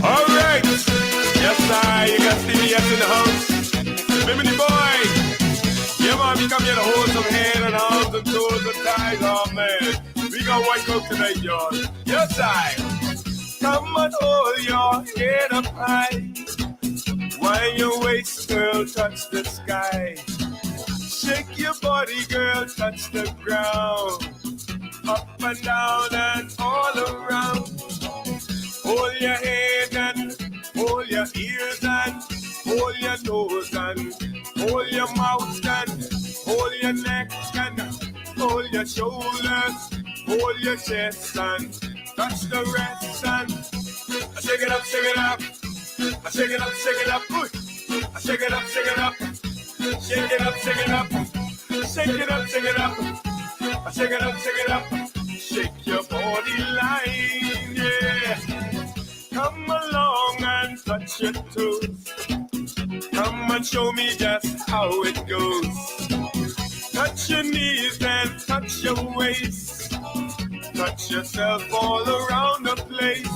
All right. Yes, sir. You got Stevie S in the house. Bimini boy. Yeah, man, we come here to hold some hand and arms and toes and ties. Oh, man. We got white coat tonight, y'all. Yes, sir. Come and hold your head up high. While your waist, girl, touch the sky. Shake your body, girl, touch the ground. Up and down and all around. Hold your head and hold your ears and hold your nose and hold your mouth and hold your neck and hold your shoulders, hold your chest and touch the rest and shake it up, shake it up. I shake it up, shake it up. I shake it up, shake it up. Shake it up, shake it up. Shake it up, shake it up. I shake it up, shake it up. Shake your body line, yeah. Come along and touch your toes. Come and show me just how it goes. Touch your knees and touch your waist. Touch yourself all around the place.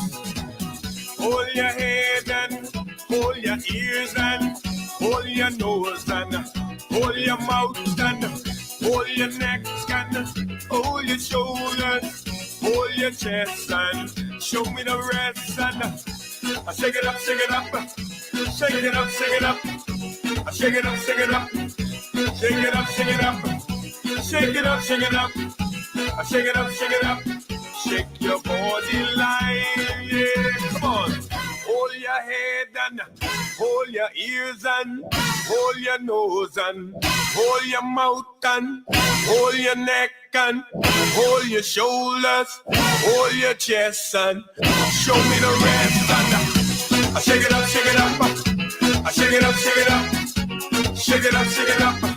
Hold your head and hold your ears and hold your nose and hold your mouth and hold your neck and hold your shoulders, hold your chest and show me the rest and shake it up, shake it up, shake it up, shake it up, shake it up, shake it up, shake it up, shake it up, shake it up, shake it up, shake it up, shake it up, shake your body line, yeah, come on. Hold your head and hold your ears and hold your nose and hold your mouth and hold your neck and hold your shoulders, hold your chest and show me the rest and shake it up, shake it up, shake it up, shake it up, shake it up, shake it up, shake it up,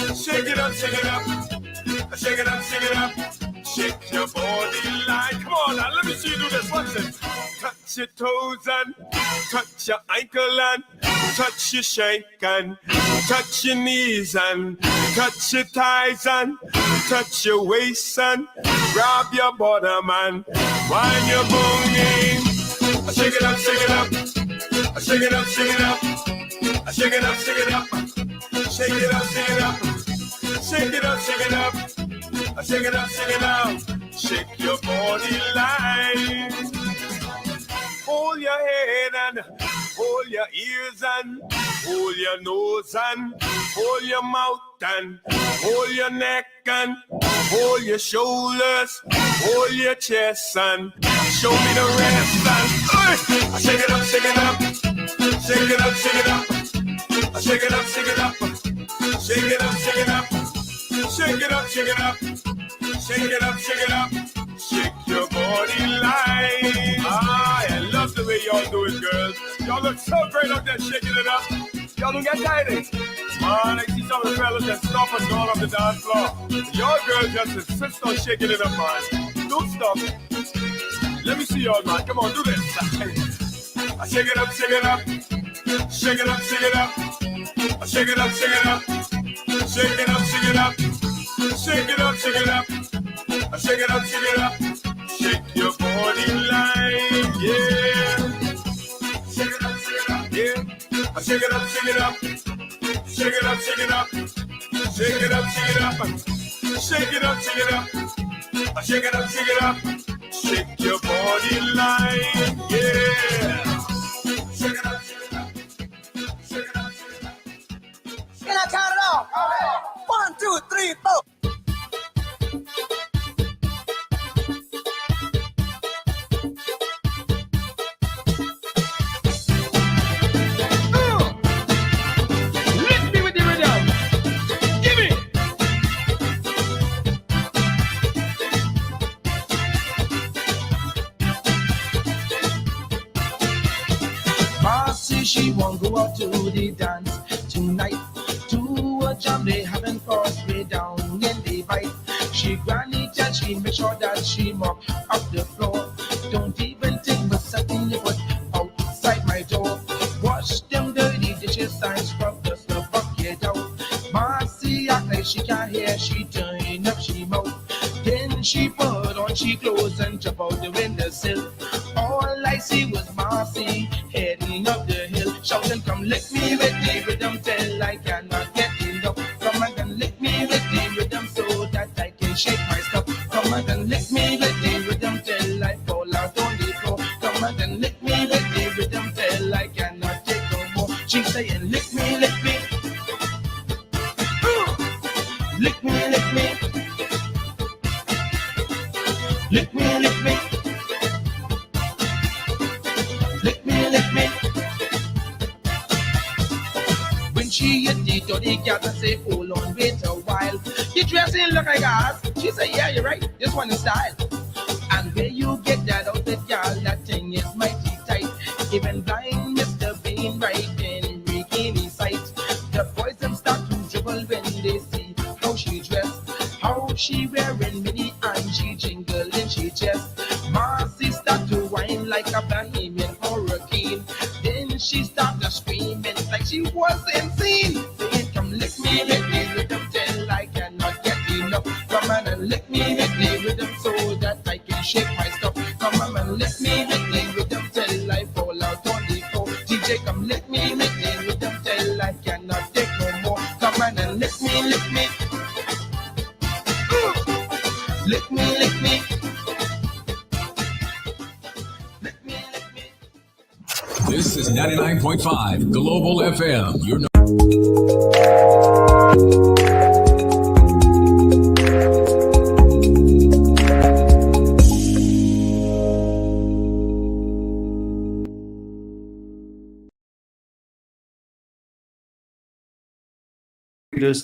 shake it up, shake it up, shake it up, shake it up, shake it up. Shake your body line. Come on now, let me see you do this. Watch it. Touch your toes and touch your ankle and touch your shank and touch your knees and touch your thighs and touch your waist and grab your bottom and while you're bonging. Shake it up, shake it up. Shake it up, shake it up. Shake it up, shake it up. Shake it up, shake it up. Shake it up, shake it up. Shake it up, shake it up. Shake your body line. Hold your head and hold your ears and hold your nose and hold your mouth and hold your neck and hold your shoulders, hold your chest and show me the rest and shake it up, shake it up. Shake it up, shake it up. Shake it up, shake it up. Shake it up, shake it up. Shake it up, shake it up. Shake it up, shake it up. Shake your body line. I love the way y'all do it, girls. Y'all look so great up there shaking it up. Y'all don't get tired. Man, I see some of the fellas that stop and go up the dance floor. Y'all girls just insist on shaking it up, man. Don't stop. Let me see y'all, man. Come on, do this. Shake it up, shake it up. Shake it up, shake it up. Shake it up, shake it up. Shake it up, shake it up. Shake it up, shake it up. Shake it up, shake it up. Shake your body line, yeah. Shake it up, shake it up, yeah. Shake it up, shake it up. Shake it up, shake it up. Shake it up, shake it up. Shake it up, shake it up. Shake it up, shake it up. Shake your body line, yeah. Shake it up, shake it up. Shake it up, shake it up. Can I count it off? 1, 2, 3, 4. She won't go out to the dance tonight. To a jam they haven't forced me down in the bite. She granny and she make sure that she mop up the floor. Don't even think but setting your foot outside my door. Wash them dirty dishes and scrub the bucket out. Marcy act like she can't hear, she turn up she mouth. Then she put on on she clothes and jump out the windowsill. All I see was Marcy heading up the hill, shouting, "Come lick me with the rhythm till I cannot get enough. Come and lick me with the rhythm so that I can shake my stuff. Come and lick me with the rhythm till I fall out on the floor. Come and lick me with the rhythm till I cannot take no more." She's saying, "Lick me, lick me, lick me, lick me, lick me, lick me, lick me, lick me." When she hit the dirty gal and say, "Hold on, wait a while. Your dressing look like ours." She say, "Yeah, you're right. This one is style." And where you get that outfit, gal, that thing is mighty tight. Even blind Mr. Bean right in bikini sight. The boys them start to dribble when they see how she dressed, how she wearing mini and she jingling she chest. Marcy start to whine like a Bahamian hurricane. Then she start to screaming like she was insane. Saying, "Come lick me rhythm till I cannot get enough. Come on and lick me rhythm so that I can shake my stuff. Come on and lick me rhythm till I fall out on the floor. DJ, come lick me rhythm till I cannot take no more. Come on and lick me, lick me, lick me, lick me, lick me, lick me." This is 99.5 Global FM. You're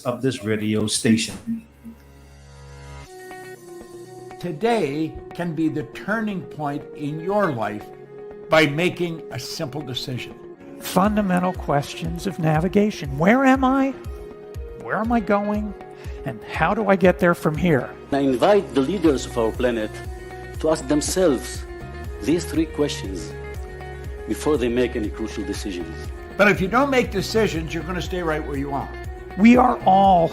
of this radio station. Today can be the turning point in your life by making a simple decision. Fundamental questions of navigation. Where am I? Where am I going? And how do I get there from here? I invite the leaders of our planet to ask themselves these three questions before they make any crucial decisions. But if you don't make decisions, you're going to stay right where you are. We are all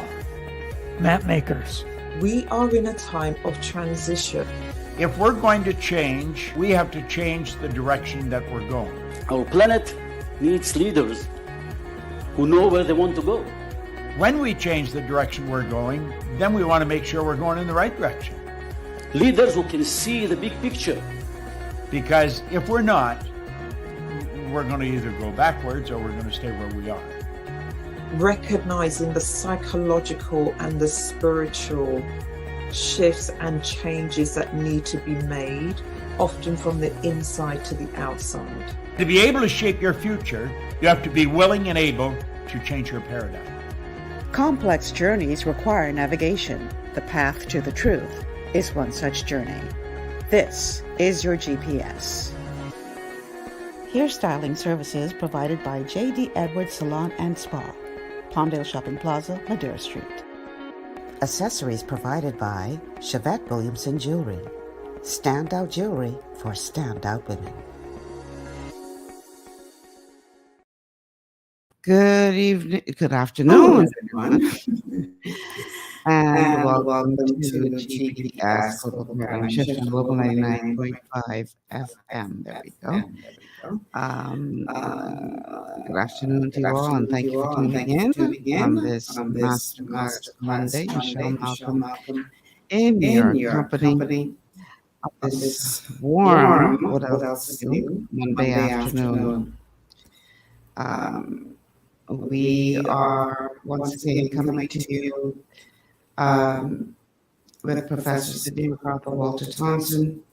map makers. We are in a time of transition. If we're going to change, we have to change the direction that we're going. Our planet needs leaders who know where they want to go. When we change the direction we're going, then we want to make sure we're going in the right direction. Leaders who can see the big picture. Because if we're not, we're going to either go backwards or we're going to stay where we are. Recognizing the psychological and the spiritual shifts and changes that need to be made, often from the inside to the outside. To be able to shape your future, you have to be willing and able to change your paradigm. Complex journeys require navigation. The path to the truth is one such journey. This is your GPS. Hairstyling services provided by J.D. Edwards Salon and Spa, Palmdale Shopping Plaza, Madera Street. Accessories provided by Chevette Williamson Jewelry. Standout jewelry for standout women. Good evening, good afternoon, everyone. And welcome to GPS Global Paradigm Shift on Global 99.5 FM. There we go. Good afternoon to you all, and thank you for tuning in on this Masterclass Monday. Michelle Malcolm in your company of this warm, what else to do, Monday afternoon. We are once again coming to you with Professor Sidney McArthur, Walter Thompson,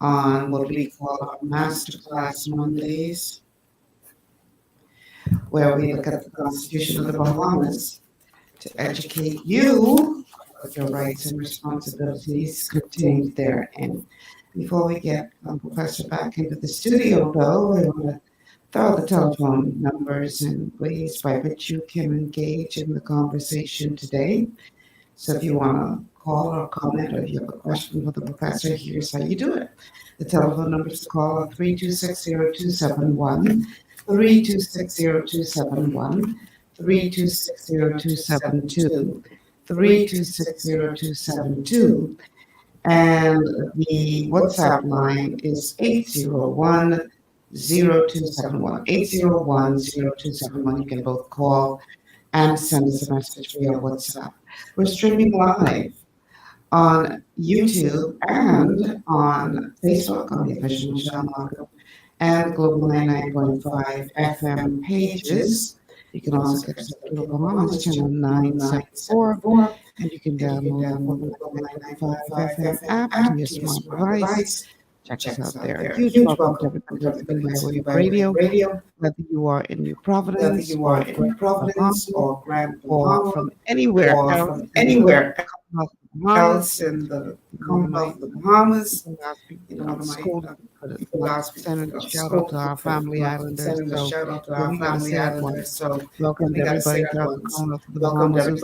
on what we call Masterclass Mondays, where we look at the Constitution of the Bahamas to educate you of your rights and responsibilities contained therein. Before we get Professor back into the studio, though, I want to throw the telephone numbers and ways by which you can engage in the conversation today. So if you want to call or comment, or if you have a question for the professor, here's how you do it. The telephone numbers to call are 3260271, 3260271, 3260272, 3260272, And the WhatsApp line is 801-0271. 801-0271. You can both call and send us a message via WhatsApp. We're streaming live on YouTube and on Facebook on the official Michelle Malcolm and Global 99.5 FM pages. You can also catch us on the Bahamas channel 974, and you can download the Global 99.5 FM app to your smart device. Check us out there. Huge welcome to everybody listening by way of radio, whether you are in New Providence, or Grand or from anywhere else in the Commonwealth of the Bahamas. Sending a shout out to our family islanders. So welcome everybody to the Commonwealth of the Bahamas. And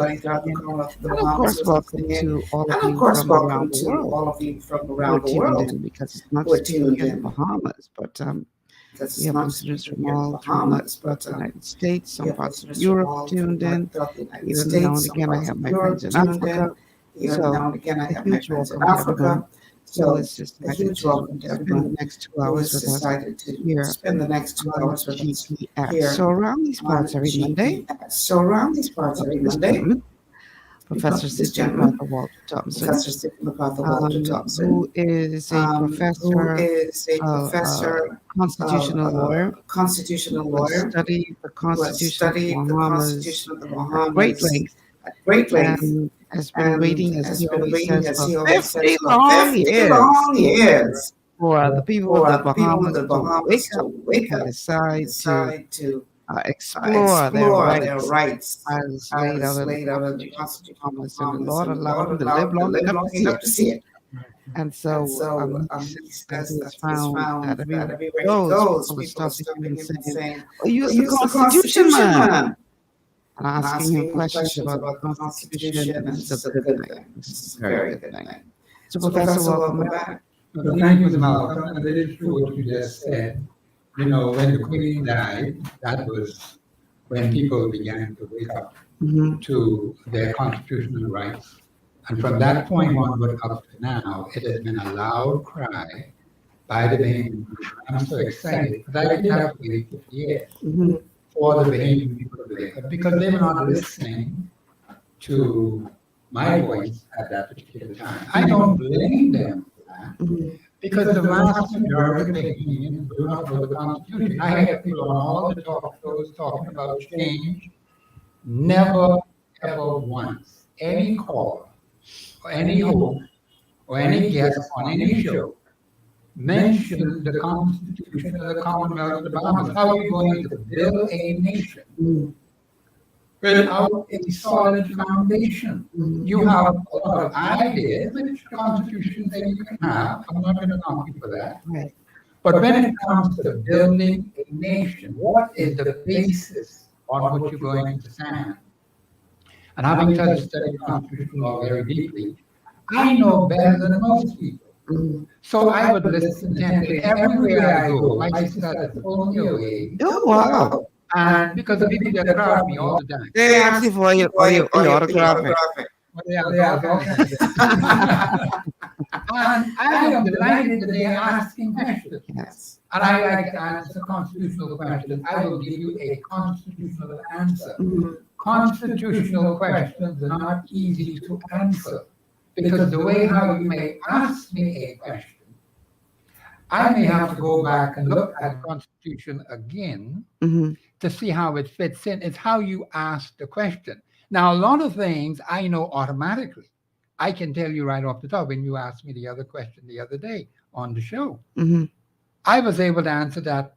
of course, welcome to all of you from around the world. Because it's not just in the Bahamas, but we have listeners from all throughout the United States, some parts of Europe tuned in. Even now and again, I have my friends in Africa. So, a huge welcome to everyone. So, it's just a huge welcome to everyone. The next 2 hours with us here. Spend the next 2 hours with us here. So, around these parts every Monday. Professor Sidney McArthur Walter Thompson, who is a professor, constitutional lawyer, studied the Constitution of the Bahamas at great length, and has been waiting, as he always says, for 50 long years for the people of the Bahamas to wake up and decide to explore their rights as laid out in the Constitution of the Bahamas, and the Lord allowed them to live long enough to see it. And so he has found that everywhere he goes, people start saying, "Oh, you're the Constitution man," and asking him questions about the Constitution, and it's a good thing. It's a very good thing. So, Professor, welcome back. Well, thank you, Ms. Malcolm. And it is true what you just said. You know, when the Queen died, that was when people began to wake up to their constitutional rights. And from that point onward up to now, it has been a loud cry by the Bahamian people. I'm so excited because I didn't have to wait 50 years for the Bahamian people to wake up because they were not listening to my voice at that particular time. I don't blame them for that because the vast majority of Bahamians do not know the Constitution. I have people on all the talk shows talking about change. Never, ever once, any call, or any host, or any guest on any show mentioned the Constitution of the Commonwealth of the Bahamas. How are you going to build a nation without a solid foundation? You have a lot of ideas, which constitutions that you can have. I'm not going to knock you for that. Right. But when it comes to building a nation, what is the basis on which you're going to stand? And having studied constitutional law very deeply, I know better than most people. So I would listen intently everywhere I go. My sister has pulled me away. Oh, wow. And because the people that crowd me all the time. They ask you for your autograph. And I am delighted that they are asking questions. Yes. And I like to answer constitutional questions. I will give you a constitutional answer. Constitutional questions are not easy to answer because the way how you may ask me a question, I may have to go back and look at the Constitution again to see how it fits in. It's how you ask the question. Now, a lot of things I know automatically. I can tell you right off the top when you asked me the other question the other day on the show. I was able to answer that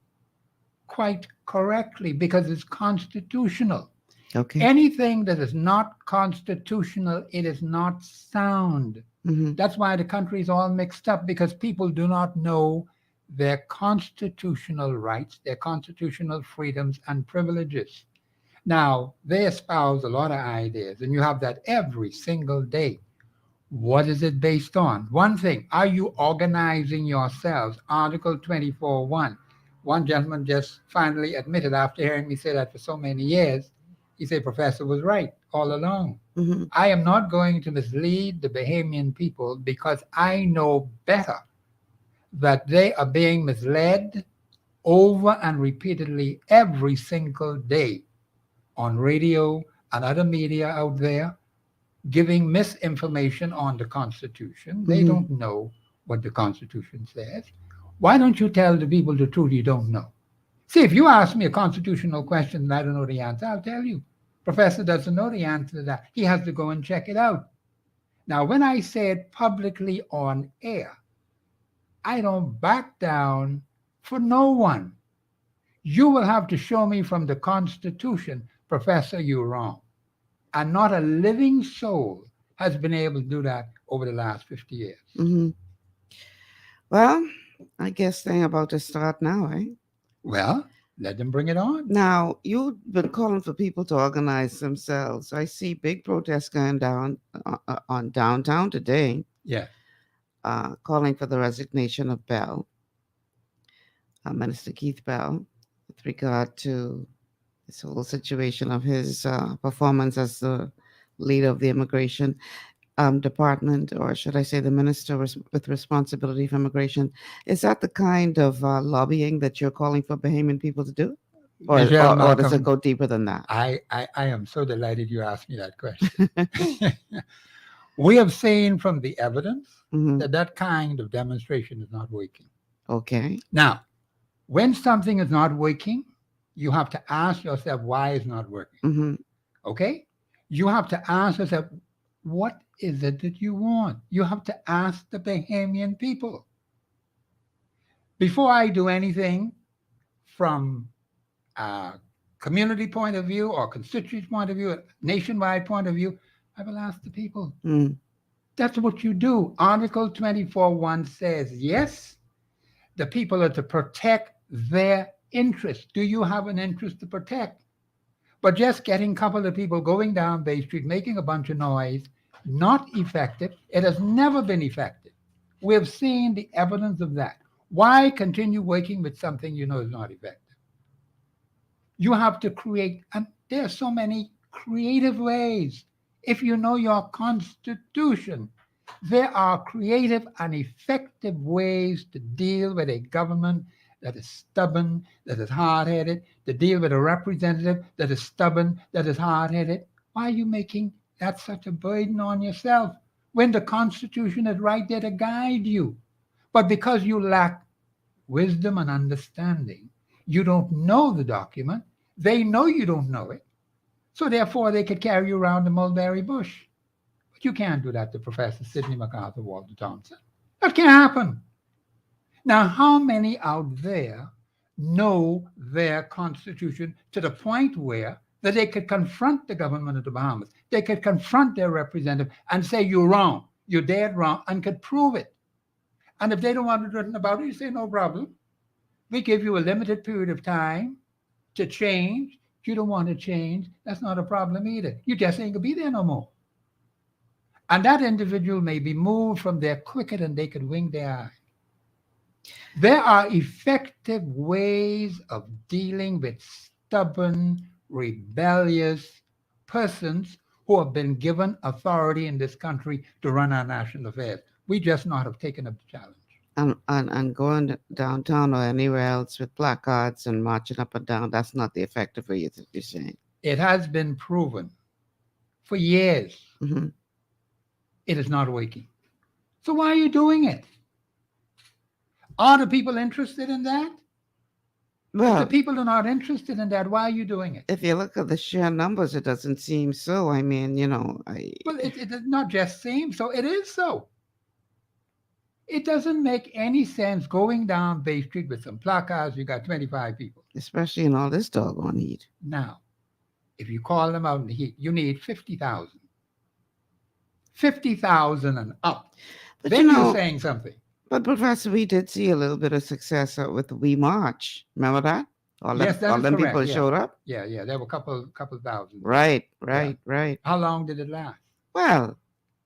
quite correctly because it's constitutional. Okay. Anything that is not constitutional, it is not sound. That's why the country is all mixed up because people do not know their constitutional rights, their constitutional freedoms and privileges. Now, they espouse a lot of ideas, and you have that every single day. What is it based on? One thing, are you organizing yourselves? Article 24.1. One gentleman just finally admitted after hearing me say that for so many years, he said, Professor was right all along. Mm-hmm. I am not going to mislead the Bahamian people because I know better that they are being misled over and repeatedly every single day on radio and other media out there, giving misinformation on the Constitution. They don't know what the Constitution says. Why don't you tell the people the truth you don't know? See, if you ask me a constitutional question and I don't know the answer, I'll tell you. Professor doesn't know the answer to that. He has to go and check it out. Now, when I say it publicly on air, I don't back down for no one. You will have to show me from the Constitution, Professor, you're wrong. And not a living soul has been able to do that over the last 50 years. Mm-hmm. Well, I guess they're about to start now, eh? Well, let them bring it on. Now, you've been calling for people to organize themselves. I see big protests going down on downtown today. Yeah. Calling for the resignation of Bell, Minister Keith Bell, with regard to this whole situation of his performance as the leader of the immigration department, or should I say the minister with responsibility for immigration. Is that the kind of lobbying that you're calling for Bahamian people to do? Or does it go deeper than that? I am so delighted you asked me that question. We have seen from the evidence that kind of demonstration is not working. Okay. Now, when something is not working, you have to ask yourself why it's not working. Okay? You have to ask yourself, what is it that you want? You have to ask the Bahamian people. Before I do anything from a community point of view or constituency point of view, a nationwide point of view, I will ask the people. That's what you do. Article 24.1 says, yes, the people are to protect their interests. Do you have an interest to protect? But just getting a couple of people going down Bay Street, making a bunch of noise, not effective. It has never been effective. We have seen the evidence of that. Why continue working with something you know is not effective? You have to create, and there are so many creative ways. If you know your Constitution, there are creative and effective ways to deal with a government that is stubborn, that is hard-headed, to deal with a representative that is stubborn, that is hard-headed. Why are you making that such a burden on yourself when the Constitution is right there to guide you? But because you lack wisdom and understanding, you don't know the document. They know you don't know it. So therefore, they could carry you around the mulberry bush. But you can't do that to Professor Sidney McArthur, Walter Thompson. That can't happen. Now, how many out there know their Constitution to the point where that they could confront the government of the Bahamas? They could confront their representative and say, you're wrong, you're dead wrong, and could prove it. And if they don't want it written about it, you say, no problem. We give you a limited period of time to change. If you don't want to change, that's not a problem either. You just ain't going to be there no more. And that individual may be moved from there quicker than they could wink their eye. There are effective ways of dealing with stubborn, rebellious persons who have been given authority in this country to run our national affairs. We just not have taken up the challenge. And going downtown or anywhere else with placards and marching up and down, that's not the effective way you're saying. It has been proven for years. It is not working. So why are you doing it? Are the people interested in that? Well, if the people are not interested in that, why are you doing it? If you look at the sheer numbers, it doesn't seem so. I mean, Well, it does not just seem so. It is so. It doesn't make any sense going down Bay Street with some placards. You got 25 people. Especially in all this doggone heat. Now, if you call them out in the heat, you need 50,000. 50,000 and up. But then you're saying something. But Professor, we did see a little bit of success with We March. Remember that? Yes, that is all them correct. people showed up? Yeah. There were a couple thousand. Right. How long did it last? Well.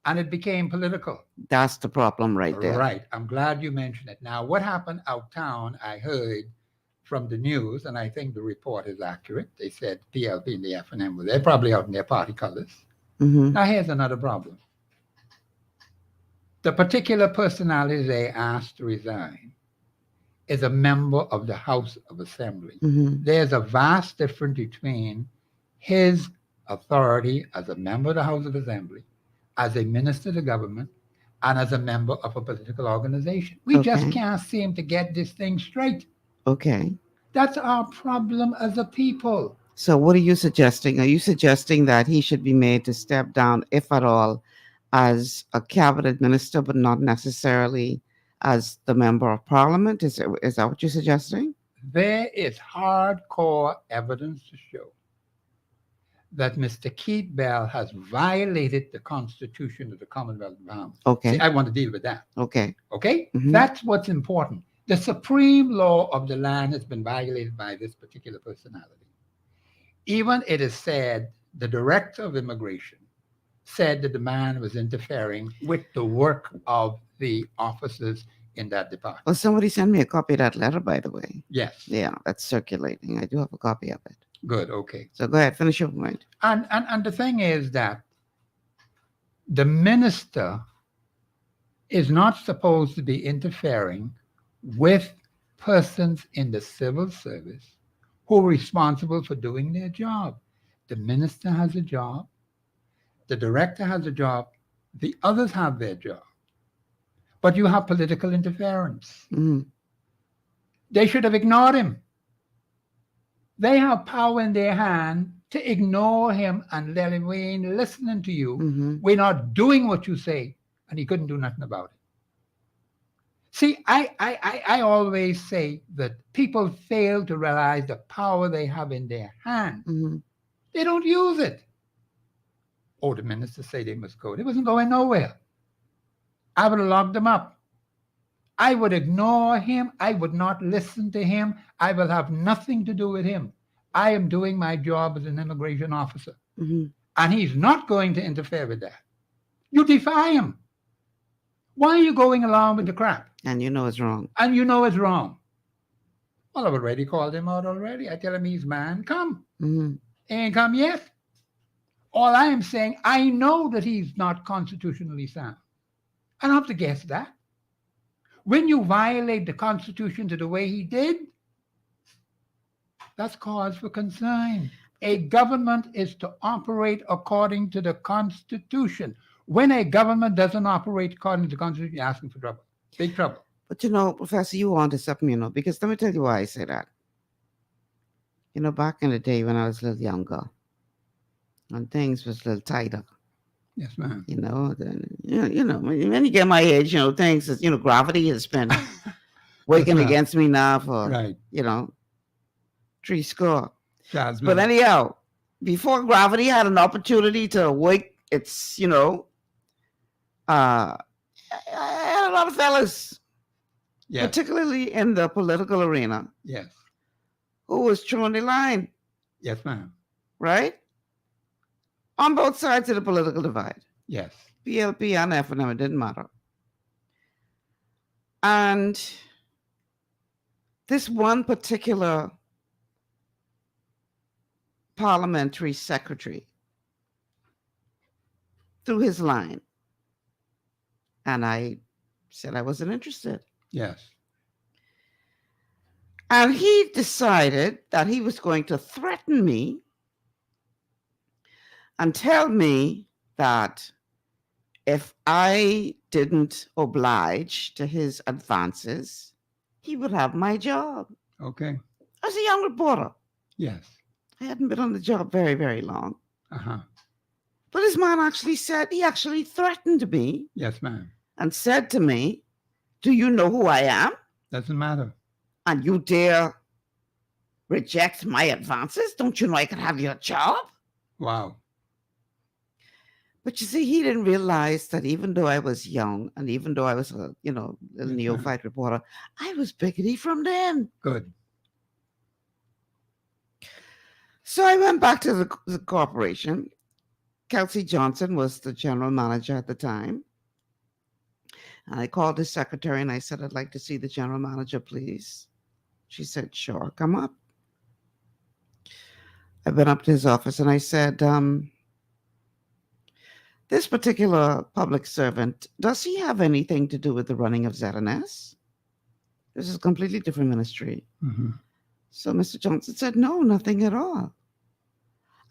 And it became political. That's the problem right there. Right. I'm glad you mentioned it. Now, what happened out town, I heard from the news, and I think the report is accurate. They said PLP and the FNM were there, probably out in their party colors. Now, here's another problem. The particular personality they asked to resign is a member of the House of Assembly. There's a vast difference between his authority as a member of the House of Assembly, as a minister of the government, and as a member of a political organization. We just can't seem to get this thing straight. Okay. That's our problem as a people. So what are you suggesting? Are you suggesting that he should be made to step down, if at all, as a cabinet minister, but not necessarily as the member of parliament? Is that what you're suggesting? There is hardcore evidence to show that Mr. Keith Bell has violated the Constitution of the Commonwealth of Bahamas. Okay. See, I want to deal with that. Okay. Okay? That's what's important. The supreme law of the land has been violated by this particular personality. Even it is said the director of immigration said that the man was interfering with the work of the officers in that department. Well, somebody sent me a copy of that letter, by the way. Yes. Yeah, that's circulating. I do have a copy of it. Good, okay. So go ahead, finish your point. And the thing is that the minister is not supposed to be interfering with persons in the civil service who are responsible for doing their job. The minister has a job. The director has a job. The others have their job. But you have political interference. They should have ignored him. They have power in their hand to ignore him and let him, we ain't listening to you. We're not doing what you say. And he couldn't do nothing about it. See, I always say that people fail to realize the power they have in their hand. They don't use it. Oh, the minister say they must go. They wasn't going nowhere. I would have locked them up. I would ignore him. I would not listen to him. I will have nothing to do with him. I am doing my job as an immigration officer. And he's not going to interfere with that. You defy him. Why are you going along with the crap? And you know it's wrong. And you know it's wrong. Well, I've already called him out already. I tell him he's man, come. Ain't come yet. All I am saying, I know that he's not constitutionally sound. I don't have to guess that. When you violate the Constitution to the way he did, that's cause for concern. A government is to operate according to the Constitution. When a government doesn't operate according to the Constitution, you're asking for trouble. Big trouble. But Professor, you wanted something, because let me tell you why I say that. Back in the day when I was a little younger, and things was a little tighter. Yes, ma'am. When you get my age, things is, gravity has been working against me now for, 3 score. Jasmine. But anyhow, before gravity had an opportunity to wake its, I had a lot of fellas, particularly in the political arena, who was throwing the line. Yes, ma'am. Right? On both sides of the political divide. Yes. PLP and FNM, it didn't matter. And this one particular parliamentary secretary threw his line. And I said I wasn't interested. Yes. And he decided that he was going to threaten me and tell me that if I didn't oblige to his advances, he would have my job. Okay. I was a young reporter. Yes. I hadn't been on the job very, very long. Uh-huh. But this man actually threatened me. Yes, ma'am. And said to me, do you know who I am? Doesn't matter. And you dare reject my advances? Don't you know I can have your job? Wow. But you see, he didn't realize that even though I was young and even though I was a, little neophyte reporter, I was biggity from then. Good. So I went back to the corporation. Kelsey Johnson was the general manager at the time. And I called his secretary and I said, I'd like to see the general manager, please. She said, sure, come up. I went up to his office and I said, This particular public servant, does he have anything to do with the running of ZNS? This is a completely different ministry. Mm-hmm. So Mr. Johnson said, no, nothing at all.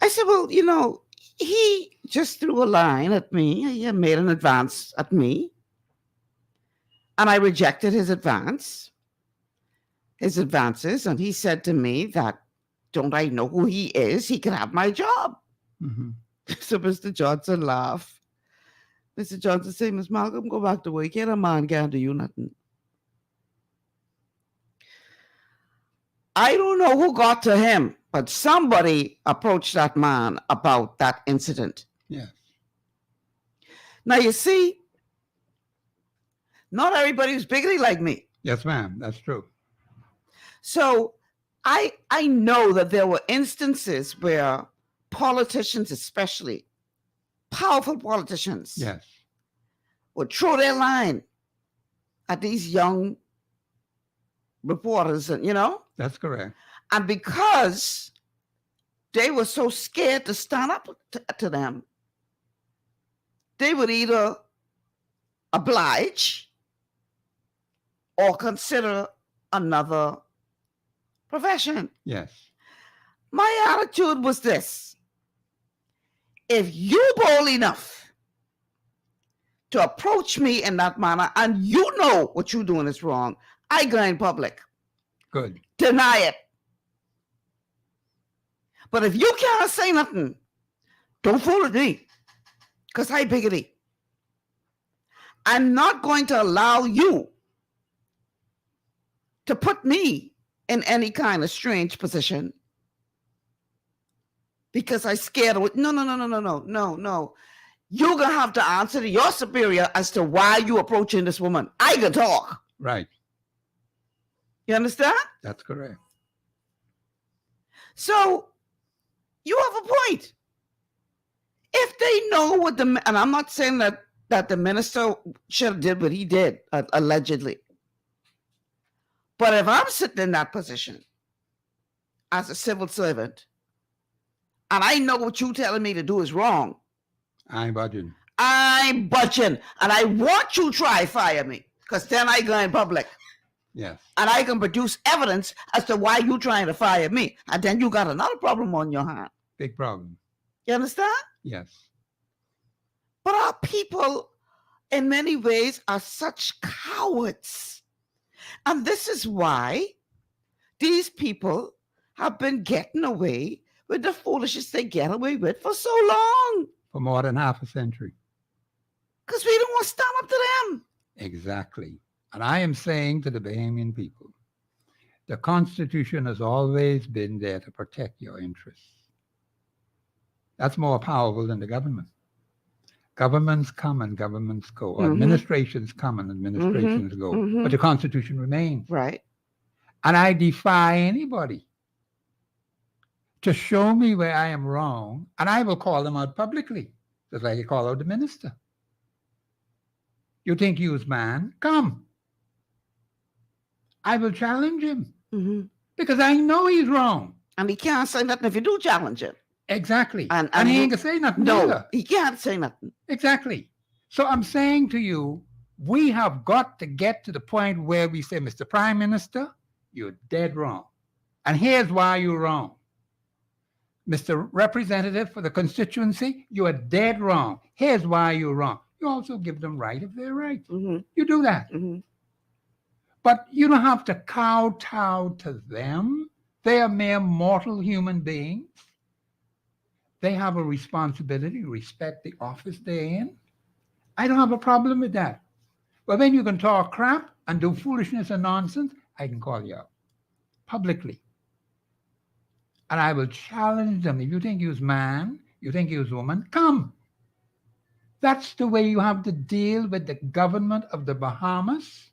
I said, well, you know, he just threw a line at me. He made an advance at me. And I rejected his advances. And he said to me that, don't I know who he is? He can have my job. Mm-hmm. So Mr. Johnson laughed. Mr. Johnson said, Miss Malcolm, go back to work. Can't a man can't do you nothing. I don't know who got to him, but somebody approached that man about that incident. Yes. Now, you see, not everybody was bigoted like me. Yes, ma'am. That's true. So I know that there were instances where politicians, especially powerful politicians, yes, would throw their line at these young reporters, and you know. That's correct. And because they were so scared to stand up to them, they would either oblige or consider another profession. Yes. My attitude was this: if you bold enough to approach me in that manner and you know what you're doing is wrong, I go in public. Good. Deny it. But if you can't say nothing, don't fool with me, because I biggity. I'm not going to allow you to put me in any kind of strange position because I scared of it. No. You're going to have to answer to your superior as to why you approaching this woman. I can talk. Right. You understand? That's correct. So you have a point. If they know what and I'm not saying that the minister should have did what he did, allegedly. But if I'm sitting in that position as a civil servant, and I know what you're telling me to do is wrong, I'm budging. And I want you to try fire me, because then I go in public. Yes. And I can produce evidence as to why you're trying to fire me. And then you got another problem on your hand. Big problem. You understand? Yes. But our people, in many ways, are such cowards. And this is why these people have been getting away with the foolishness they get away with for so long. For more than half a century. Because we don't want to stand up to them. Exactly. And I am saying to the Bahamian people, the Constitution has always been there to protect your interests. That's more powerful than the government. Governments come and governments go. Mm-hmm. Administrations come and administrations go. Mm-hmm. But the Constitution remains. Right. And I defy anybody to show me where I am wrong, and I will call them out publicly, just like I call out the minister. You think he was man? Come. I will challenge him. Mm-hmm. Because I know he's wrong. And he can't say nothing if you do challenge him. Exactly. And he ain't going to say nothing either. He can't say nothing. Exactly. So I'm saying to you, we have got to get to the point where we say, Mr. Prime Minister, you're dead wrong. And here's why you're wrong. Mr. Representative for the constituency, you are dead wrong. Here's why you're wrong. You also give them right if they're right. Mm-hmm. You do that. Mm-hmm. But you don't have to kowtow to them. They are mere mortal human beings. They have a responsibility to respect the office they're in. I don't have a problem with that. But when you can talk crap and do foolishness and nonsense, I can call you out publicly. And I will challenge them. If you think he was man, you think he was woman, come. That's the way you have to deal with the government of the Bahamas,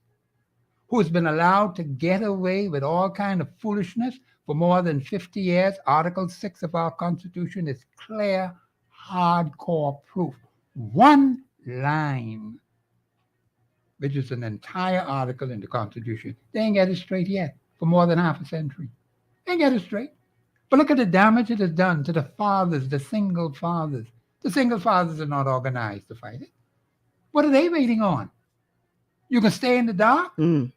who has been allowed to get away with all kind of foolishness for more than 50 years. Article 6 of our Constitution is clear, hardcore proof. One line, which is an entire article in the Constitution. They ain't get it straight yet for more than half a century. They ain't get it straight. But look at the damage it has done to the fathers, the single fathers, The single fathers are not organized to fight it. What are they waiting on? You can stay in the dark? Mm.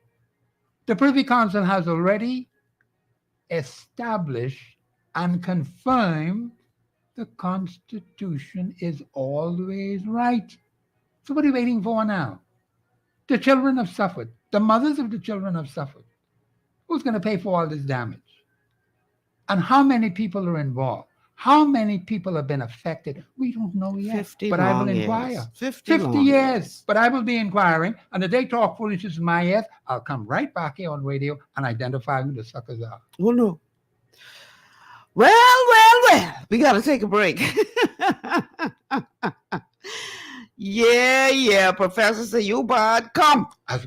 The Privy Council has already established and confirmed the Constitution is always right. So what are you waiting for now? The children have suffered. The mothers of the children have suffered. Who's going to pay for all this damage? And how many people are involved? How many people have been affected? We don't know yet. 50 but I will long inquire. years. 50 years. long years. But I will be inquiring. And if they talk foolishness in my ears, I'll come right back here on radio and identify who the suckers are. Oh, no. Well. We got to take a break. Yeah. Professor say you bad. Come. I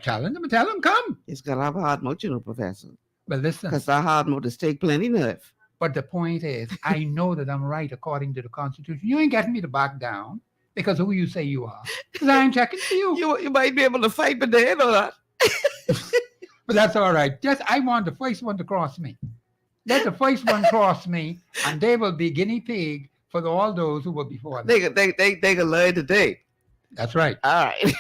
challenge him and tell him, come. It's got to have hard mode, you know, Professor. But listen. Because that hard mode is take plenty nerve. But the point is, I know that I'm right according to the Constitution. You ain't getting me to back down because of who you say you are. Because I ain't checking for you. You might be able to fight, but they ain't know that. But that's all right. Just I want the first one to cross me. Let the first one cross me, and they will be guinea pig for all those who will be before them. They can learn today. That's right. All right.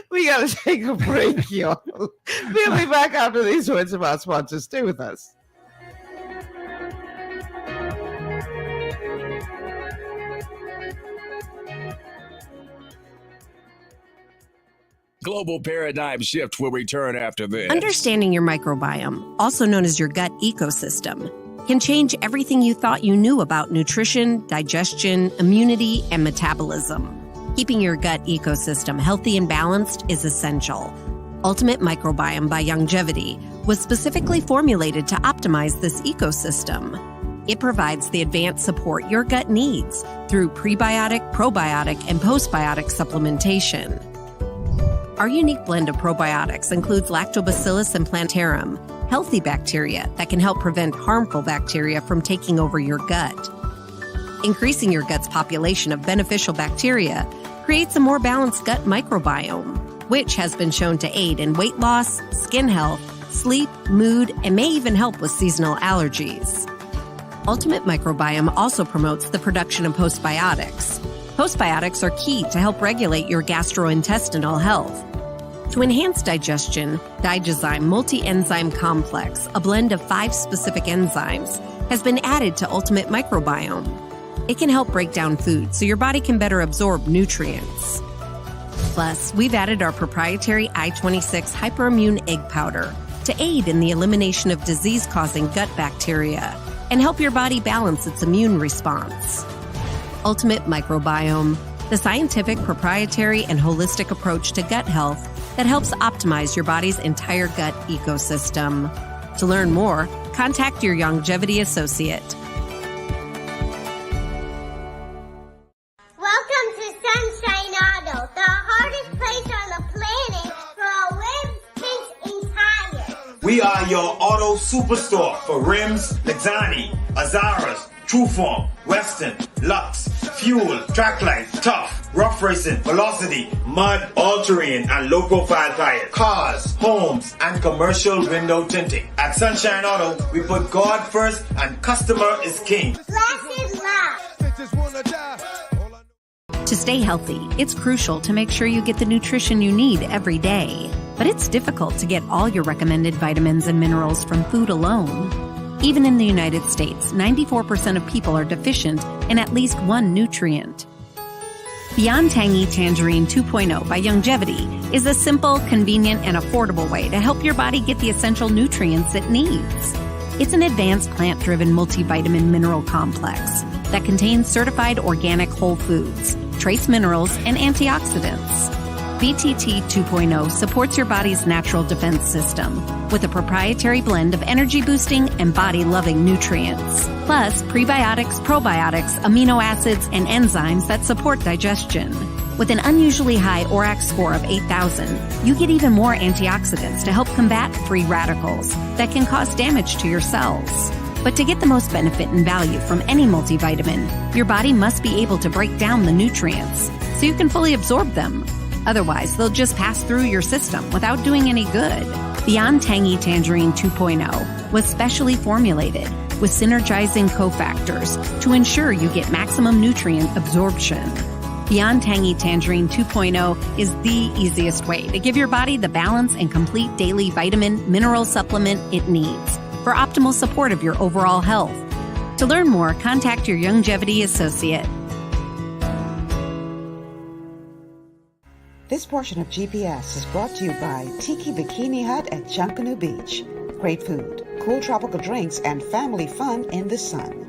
We got to take a break, y'all. We'll be back after these words of our sponsors. Stay with us. Global Paradigm Shift will return after this. Understanding your microbiome, also known as your gut ecosystem, can change everything you thought you knew about nutrition, digestion, immunity, and metabolism. Keeping your gut ecosystem healthy and balanced is essential. Ultimate Microbiome by Longevity was specifically formulated to optimize this ecosystem. It provides the advanced support your gut needs through prebiotic, probiotic, and postbiotic supplementation. Our unique blend of probiotics includes Lactobacillus and Plantarum, healthy bacteria that can help prevent harmful bacteria from taking over your gut. Increasing your gut's population of beneficial bacteria creates a more balanced gut microbiome, which has been shown to aid in weight loss, skin health, sleep, mood, and may even help with seasonal allergies. Ultimate Microbiome also promotes the production of postbiotics. Postbiotics are key to help regulate your gastrointestinal health. To enhance digestion, Digizyme Multi-Enzyme Complex, a blend of 5 specific enzymes, has been added to Ultimate Microbiome. It can help break down food so your body can better absorb nutrients. Plus, we've added our proprietary I-26 Hyperimmune Egg Powder to aid in the elimination of disease-causing gut bacteria and help your body balance its immune response. Ultimate Microbiome, the scientific, proprietary, and holistic approach to gut health that helps optimize your body's entire gut ecosystem. To learn more, contact your Longevity associate. Welcome to Sunshine Auto, the hardest place on the planet for a rims, paint, and tires. We are your auto superstore for rims, Lexani, Azaras, Trueform, Western, Lux, Fuel, Tracklight, Tough, Rough Racing, Velocity, Mud, All-Terrain, and low-profile tires. Cars, homes, and commercial window tinting. At Sunshine Auto, we put God first and customer is king. Blessed love. To stay healthy, it's crucial to make sure you get the nutrition you need every day. But it's difficult to get all your recommended vitamins and minerals from food alone. Even in the United States, 94% of people are deficient in at least one nutrient. Beyond Tangy Tangerine 2.0 by Longevity is a simple, convenient, and affordable way to help your body get the essential nutrients it needs. It's an advanced plant-driven multivitamin mineral complex that contains certified organic whole foods, trace minerals, and antioxidants. BTT 2.0 supports your body's natural defense system with a proprietary blend of energy-boosting and body-loving nutrients, plus prebiotics, probiotics, amino acids, and enzymes that support digestion. With an unusually high ORAC score of 8,000, you get even more antioxidants to help combat free radicals that can cause damage to your cells. But to get the most benefit and value from any multivitamin, your body must be able to break down the nutrients so you can fully absorb them. Otherwise, they'll just pass through your system without doing any good. Beyond Tangy Tangerine 2.0 was specially formulated with synergizing cofactors to ensure you get maximum nutrient absorption. Beyond Tangy Tangerine 2.0 is the easiest way to give your body the balance and complete daily vitamin mineral supplement it needs for optimal support of your overall health. To learn more, contact your Longevity associate. This portion of GPS is brought to you by Tiki Bikini Hut at Junkanoo Beach. Great food, cool tropical drinks, and family fun in the sun.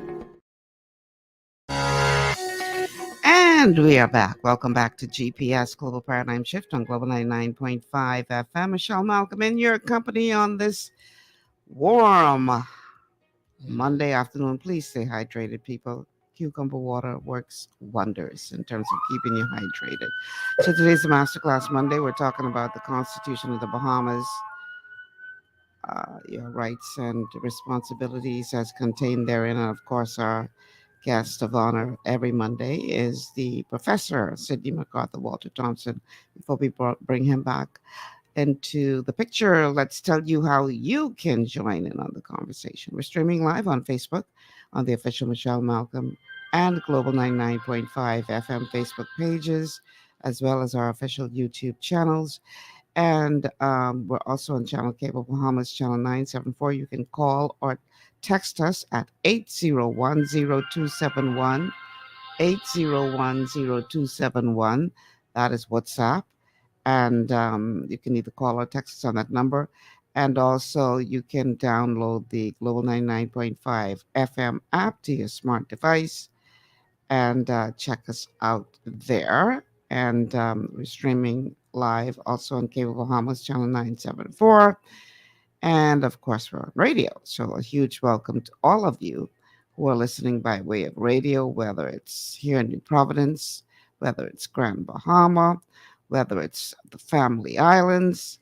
And we are back. Welcome back to GPS Global Paradigm Shift on Global 99.5 FM. Michelle Malcolm in your company on this warm Monday afternoon. Please stay hydrated, people. Cucumber water works wonders in terms of keeping you hydrated. So today's the Masterclass Monday. We're talking about the Constitution of the Bahamas, your rights and responsibilities as contained therein. And of course, our guest of honor every Monday is the professor, Sidney McArthur, Walter Thompson. Before we bring him back into the picture, let's tell you how you can join in on the conversation. We're streaming live on Facebook on the official Michelle Malcolm and Global 99.5 FM Facebook pages, as well as our official YouTube channels. And we're also on Channel Cable Bahamas, Channel 974. You can call or text us at 801-0271, 801-0271. That is WhatsApp. And you can either call or text us on that number. And also you can download the Global 99.5 FM app to your smart device and check us out there. And we're streaming live also on Cable Bahamas, Channel 974. And of course, we're on radio. So a huge welcome to all of you who are listening by way of radio, whether it's here in New Providence, whether it's Grand Bahama, whether it's the Family Islands,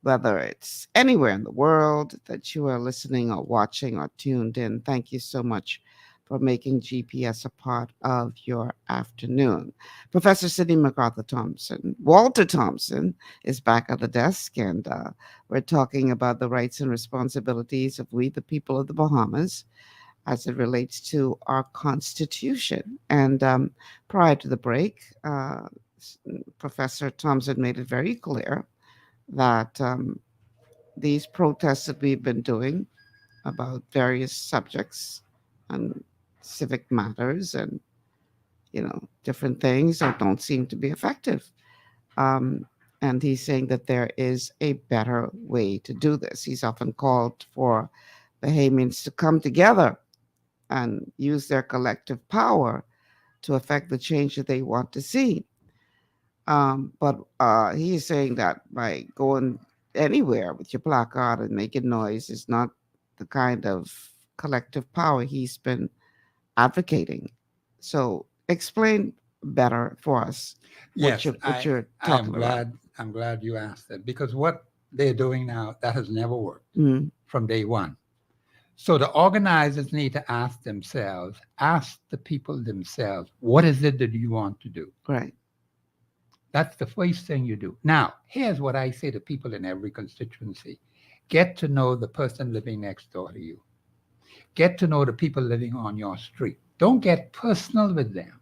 whether it's anywhere in the world that you are listening or watching or tuned in. Thank you so much for making GPS a part of your afternoon. Professor Sidney McArthur Thompson, Walter Thompson, is back at the desk, and we're talking about the rights and responsibilities of we, the people of the Bahamas, as it relates to our Constitution. And prior to the break, Professor Thompson made it very clear that these protests that we've been doing about various subjects and civic matters and, different things that don't seem to be effective. And he's saying that there is a better way to do this. He's often called for Bahamians to come together and use their collective power to affect the change that they want to see. But he's saying that by going anywhere with your placard and making noise is not the kind of collective power he's been advocating. So explain better for us what you're talking about. I'm glad you asked that, because what they're doing now, that has never worked from day one. So the organizers need to ask the people themselves, what is it that you want to do? Right. That's the first thing you do. Now, here's what I say to people in every constituency. Get to know the person living next door to you. Get to know the people living on your street. Don't get personal with them.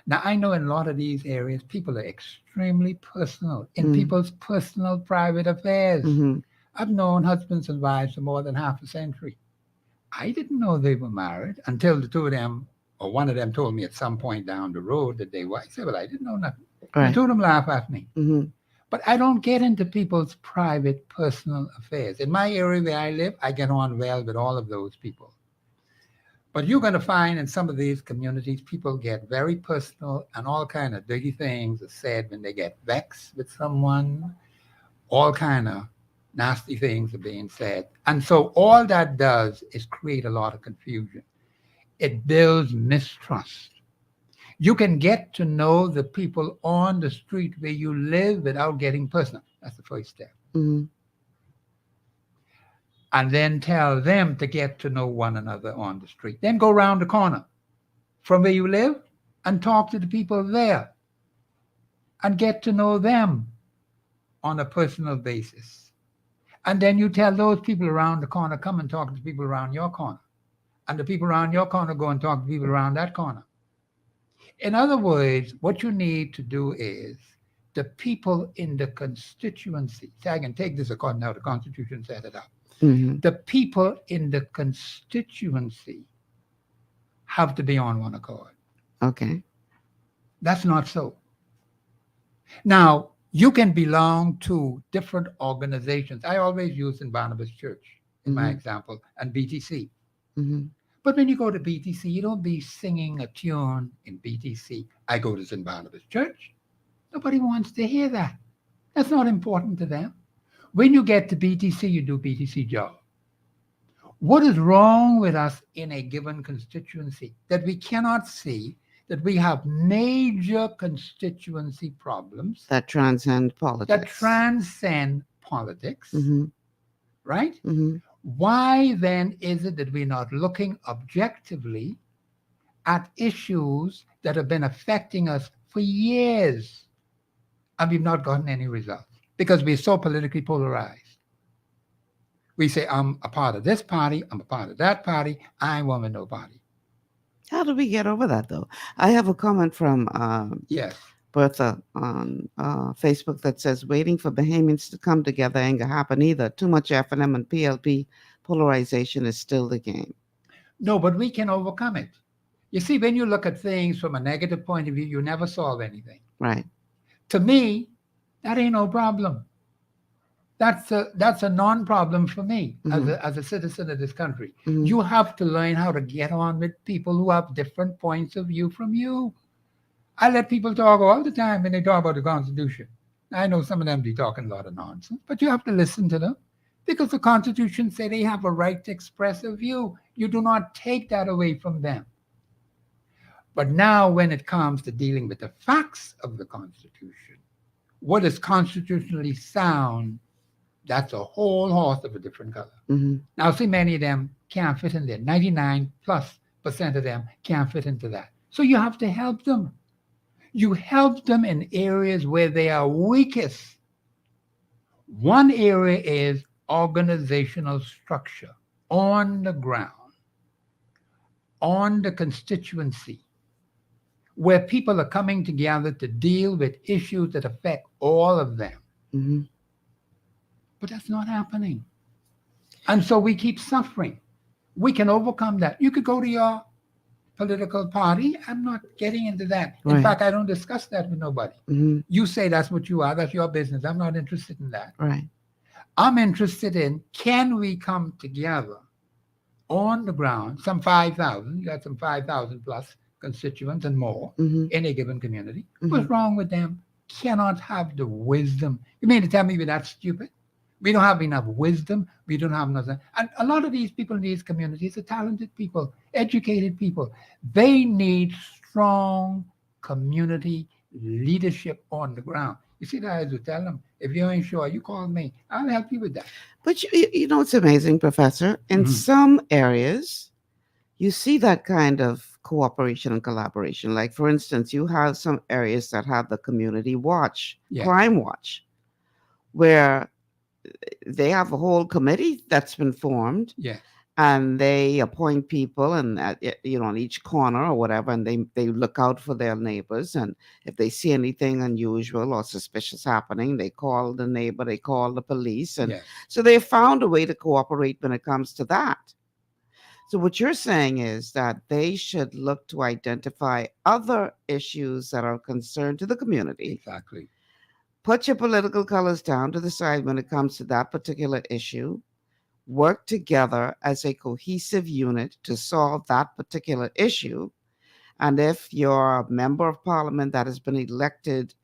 Now, I know in a lot of these areas, people are extremely personal in people's personal private affairs. I've known husbands and wives for more than half a century. I didn't know they were married until the two of them, or one of them told me at some point down the road that they were. I said, well, I didn't know nothing. Right. The two of them laugh at me. But I don't get into people's private, personal affairs. In my area where I live, I get on well with all of those people. But you're going to find in some of these communities, people get very personal and all kind of dirty things are said when they get vexed with someone. All kind of nasty things are being said. And so all that does is create a lot of confusion. It builds mistrust. You can get to know the people on the street where you live without getting personal. That's the first step. And then tell them to get to know one another on the street. Then go around the corner from where you live and talk to the people there and get to know them on a personal basis. And then you tell those people around the corner, come and talk to people around your corner. and the people around your corner go and talk to people around that corner. In other words, what you need to do is the people in the constituency, so I can take this according to how the Constitution set it up. Mm-hmm. The people in the constituency have to be on one accord. Okay. That's not so. Now, you can belong to different organizations. I always use in Barnabas Church, in my example, and BTC. Mm-hmm. But when you go to BTC, you don't be singing a tune in BTC. I go to St. Barnabas Church. Nobody wants to hear that. That's not important to them. When you get to BTC, you do BTC job. What is wrong with us in a given constituency? That we cannot see that we have major constituency problems that transcend politics. Mm-hmm. Right? Mm-hmm. Why then is it that we're not looking objectively at issues that have been affecting us for years and we've not gotten any results? Because we're so politically polarized. We say, I'm a part of this party, I'm a part of that party, I ain't one with no party. How do we get over that, though? I have a comment from yes, Bertha on Facebook that says, waiting for Bahamians to come together ain't gonna happen either. Too much F&M and PLP polarization is still the game. No, but we can overcome it. You see, when you look at things from a negative point of view, you never solve anything. Right. To me, that ain't no problem. That's a non-problem for me as a citizen of this country. Mm-hmm. You have to learn how to get on with people who have different points of view from you. I let people talk all the time when they talk about the Constitution. I know some of them be talking a lot of nonsense, but you have to listen to them because the Constitution says they have a right to express a view. You do not take that away from them. But now when it comes to dealing with the facts of the Constitution, what is constitutionally sound, that's a whole horse of a different color. Mm-hmm. Now, see, many of them can't fit in there. 99%+ of them can't fit into that. So you have to help them. You help them in areas where they are weakest. One area is organizational structure on the ground, on the constituency, where people are coming together to deal with issues that affect all of them. Mm-hmm. But that's not happening. And so we keep suffering. We can overcome that. You could go to your political party. I'm not getting into that. In Right. fact, I don't discuss that with nobody. Mm-hmm. You say that's what you are. That's your business. I'm not interested in that. Right. I'm interested in, can we come together on the ground, some 5,000, you got some 5,000 plus constituents and more in a given community. What's wrong with them? Cannot have the wisdom. You mean to tell me we're that stupid? We don't have enough wisdom. We don't have enough. And a lot of these people in these communities are talented people, educated people. They need strong community leadership on the ground. You see, that I would tell them, if you ain't sure, you call me. I'll help you with that. But you know, it's amazing, Professor. In some areas, you see that kind of cooperation and collaboration. Like, for instance, you have some areas that have the community watch, crime watch, where they have a whole committee that's been formed. Yeah. And they appoint people and on each corner or whatever, and they look out for their neighbors. And if they see anything unusual or suspicious happening, they call the neighbor, they call the police. And so they found a way to cooperate when it comes to that. So what you're saying is that they should look to identify other issues that are concerned to the community. Exactly. Put your political colors down to the side when it comes to that particular issue. Work together as a cohesive unit to solve that particular issue. And if you're a member of parliament that has been elected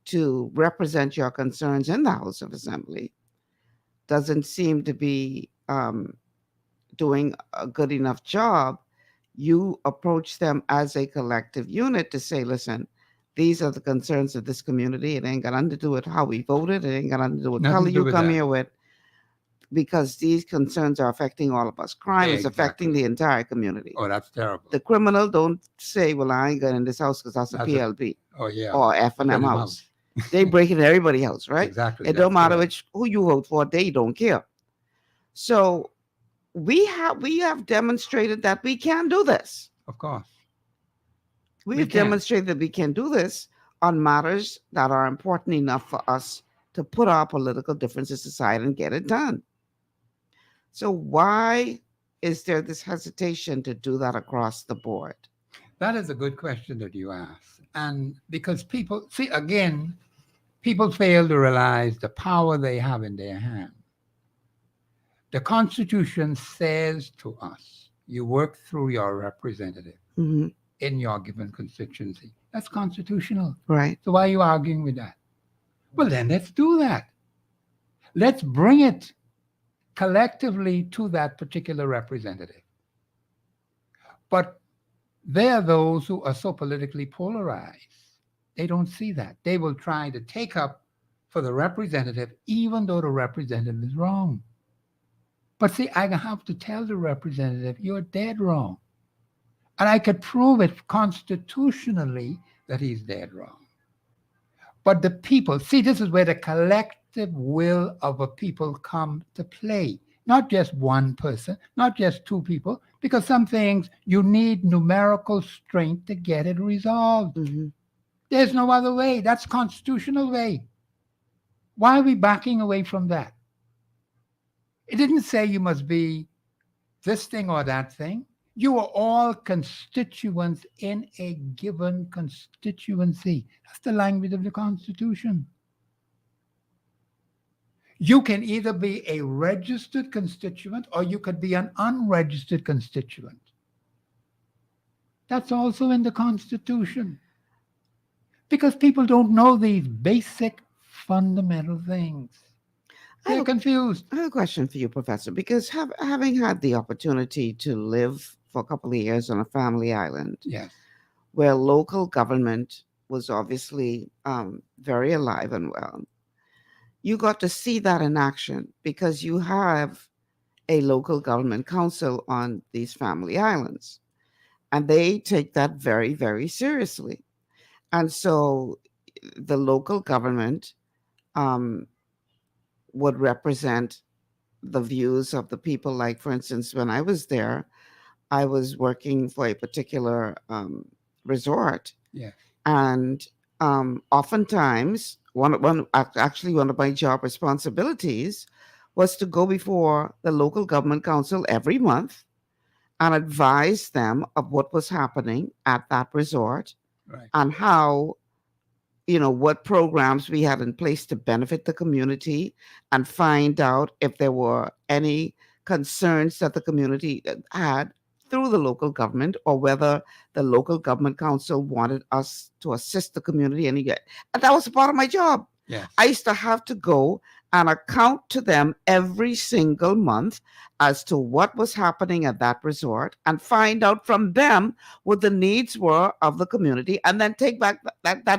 to represent your concerns in the House of Assembly doesn't seem to be doing a good enough job, you approach them as a collective unit to say, listen, these are the concerns of this community. It ain't got nothing to do with how we voted. It ain't got nothing to do with color you come here with. Because these concerns are affecting all of us. Crime is affecting the entire community. Oh, that's terrible. The criminal don't say, well, I ain't going in this house because that's a PLP. Or F&M house. They break into everybody's house, right? Exactly. It don't matter who you vote for. They don't care. So we have demonstrated that we can do this. Of course. We We have can. demonstrated that we can do this on matters that are important enough for us to put our political differences aside and get it done. So why is there this hesitation to do that across the board? That is a good question that you ask. And because people, see, again, people fail to realize the power they have in their hand. The Constitution says to us, you work through your representative in your given constituency. That's constitutional. Right. So why are you arguing with that? Well, then let's do that. Let's bring it collectively to that particular representative. But there are those who are so politically polarized. They don't see that. They will try to take up for the representative, even though the representative is wrong. But see, I have to tell the representative, you're dead wrong. And I could prove it constitutionally that he's dead wrong. But the people, see, this is where the collective will of a people come to play. Not just one person, not just two people, because some things you need numerical strength to get it resolved. There's no other way. That's constitutional way. Why are we backing away from that? It didn't say you must be this thing or that thing. You are all constituents in a given constituency. That's the language of the Constitution. You can either be a registered constituent or you could be an unregistered constituent. That's also in the Constitution. Because people don't know these basic fundamental things. They're confused. I have a question for you, Professor, because having had the opportunity to live for a couple of years on a family island, yes, where local government was obviously very alive and well, you got to see that in action because you have a local government council on these family islands, and they take that very, very seriously. And so the local government would represent the views of the people. Like, for instance, when I was there, I was working for a particular resort. Yeah. And oftentimes, one of my job responsibilities was to go before the local government council every month and advise them of what was happening at that resort, right, and how, what programs we had in place to benefit the community, and find out if there were any concerns that the community had through the local government, or whether the local government council wanted us to assist the community. And that was a part of my job. Yes. I used to have to go and account to them every single month as to what was happening at that resort, and find out from them what the needs were of the community, and then take that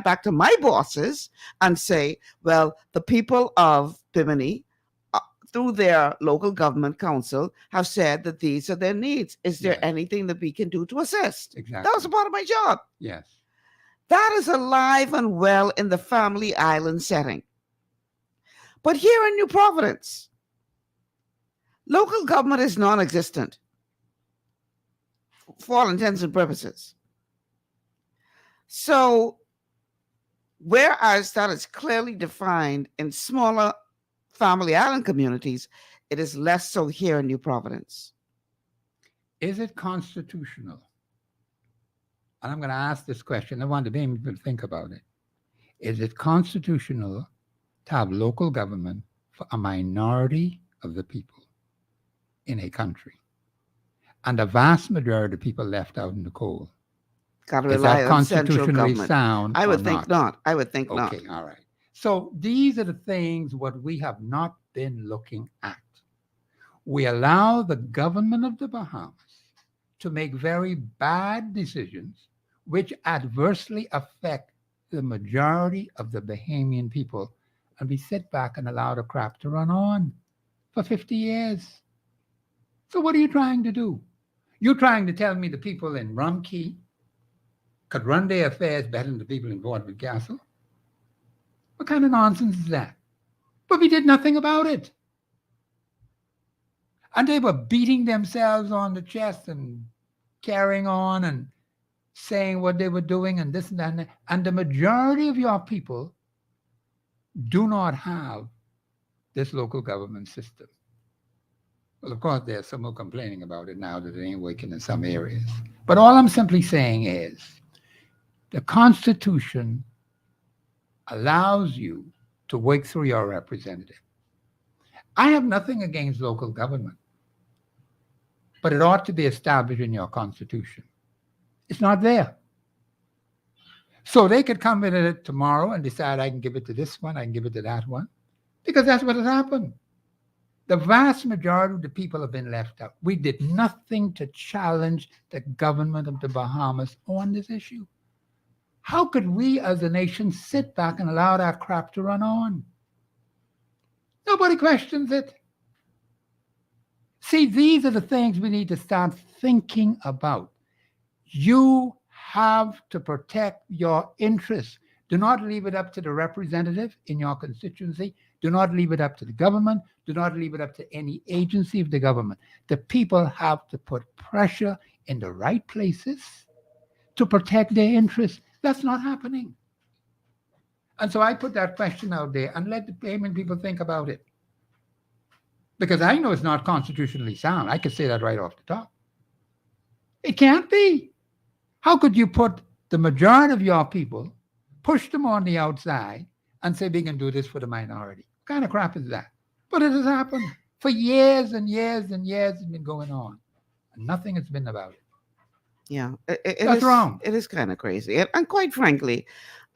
back to my bosses and say, well, the people of Bimini, through their local government council, have said that these are their needs. Is there anything that we can do to assist? Exactly. That was a part of my job. Yes. That is alive and well in the family island setting. But here in New Providence, local government is non-existent for all intents and purposes. So, whereas that is clearly defined in smaller family island communities, it is less so here in New Providence. Is it constitutional? And I'm going to ask this question. I want to be able to think about it. Is it constitutional to have local government for a minority of the people in a country, and the vast majority of people left out in the cold? Got to Is rely that on central constitutionally government. sound? I would or think not. I would think not. Okay, all right. So these are the things what we have not been looking at. We allow the government of the Bahamas to make very bad decisions which adversely affect the majority of the Bahamian people, and we sit back and allow the crap to run on for 50 years. So what are you trying to do? You're trying to tell me the people in Rumkey could run their affairs better than the people in Vaudeville Castle? What kind of nonsense is that? But we did nothing about it. And they were beating themselves on the chest and carrying on and saying what they were doing and this and that. And the majority of your people do not have this local government system. Well, of course, there's some who are complaining about it now that it ain't working in some areas. But all I'm simply saying is the Constitution allows you to work through your representative. I have nothing against local government, but it ought to be established in your Constitution. It's not there. So they could come in it tomorrow and decide I can give it to this one, I can give it to that one, because that's what has happened. The vast majority of the people have been left out. We did nothing to challenge the government of the Bahamas on this issue. How could we as a nation sit back and allow that crap to run on? Nobody questions it. See, these are the things we need to start thinking about. You have to protect your interests. Do not leave it up to the representative in your constituency. Do not leave it up to the government. Do not leave it up to any agency of the government. The people have to put pressure in the right places to protect their interests. That's not happening. And so I put that question out there and let the payment people think about it. Because I know it's not constitutionally sound. I can say that right off the top. It can't be. How could you put the majority of your people, push them on the outside, and say we can do this for the minority? What kind of crap is that? But it has happened for years and years and years. It's been going on. And nothing has been about it. Yeah, That's wrong. It is kind of crazy. And quite frankly,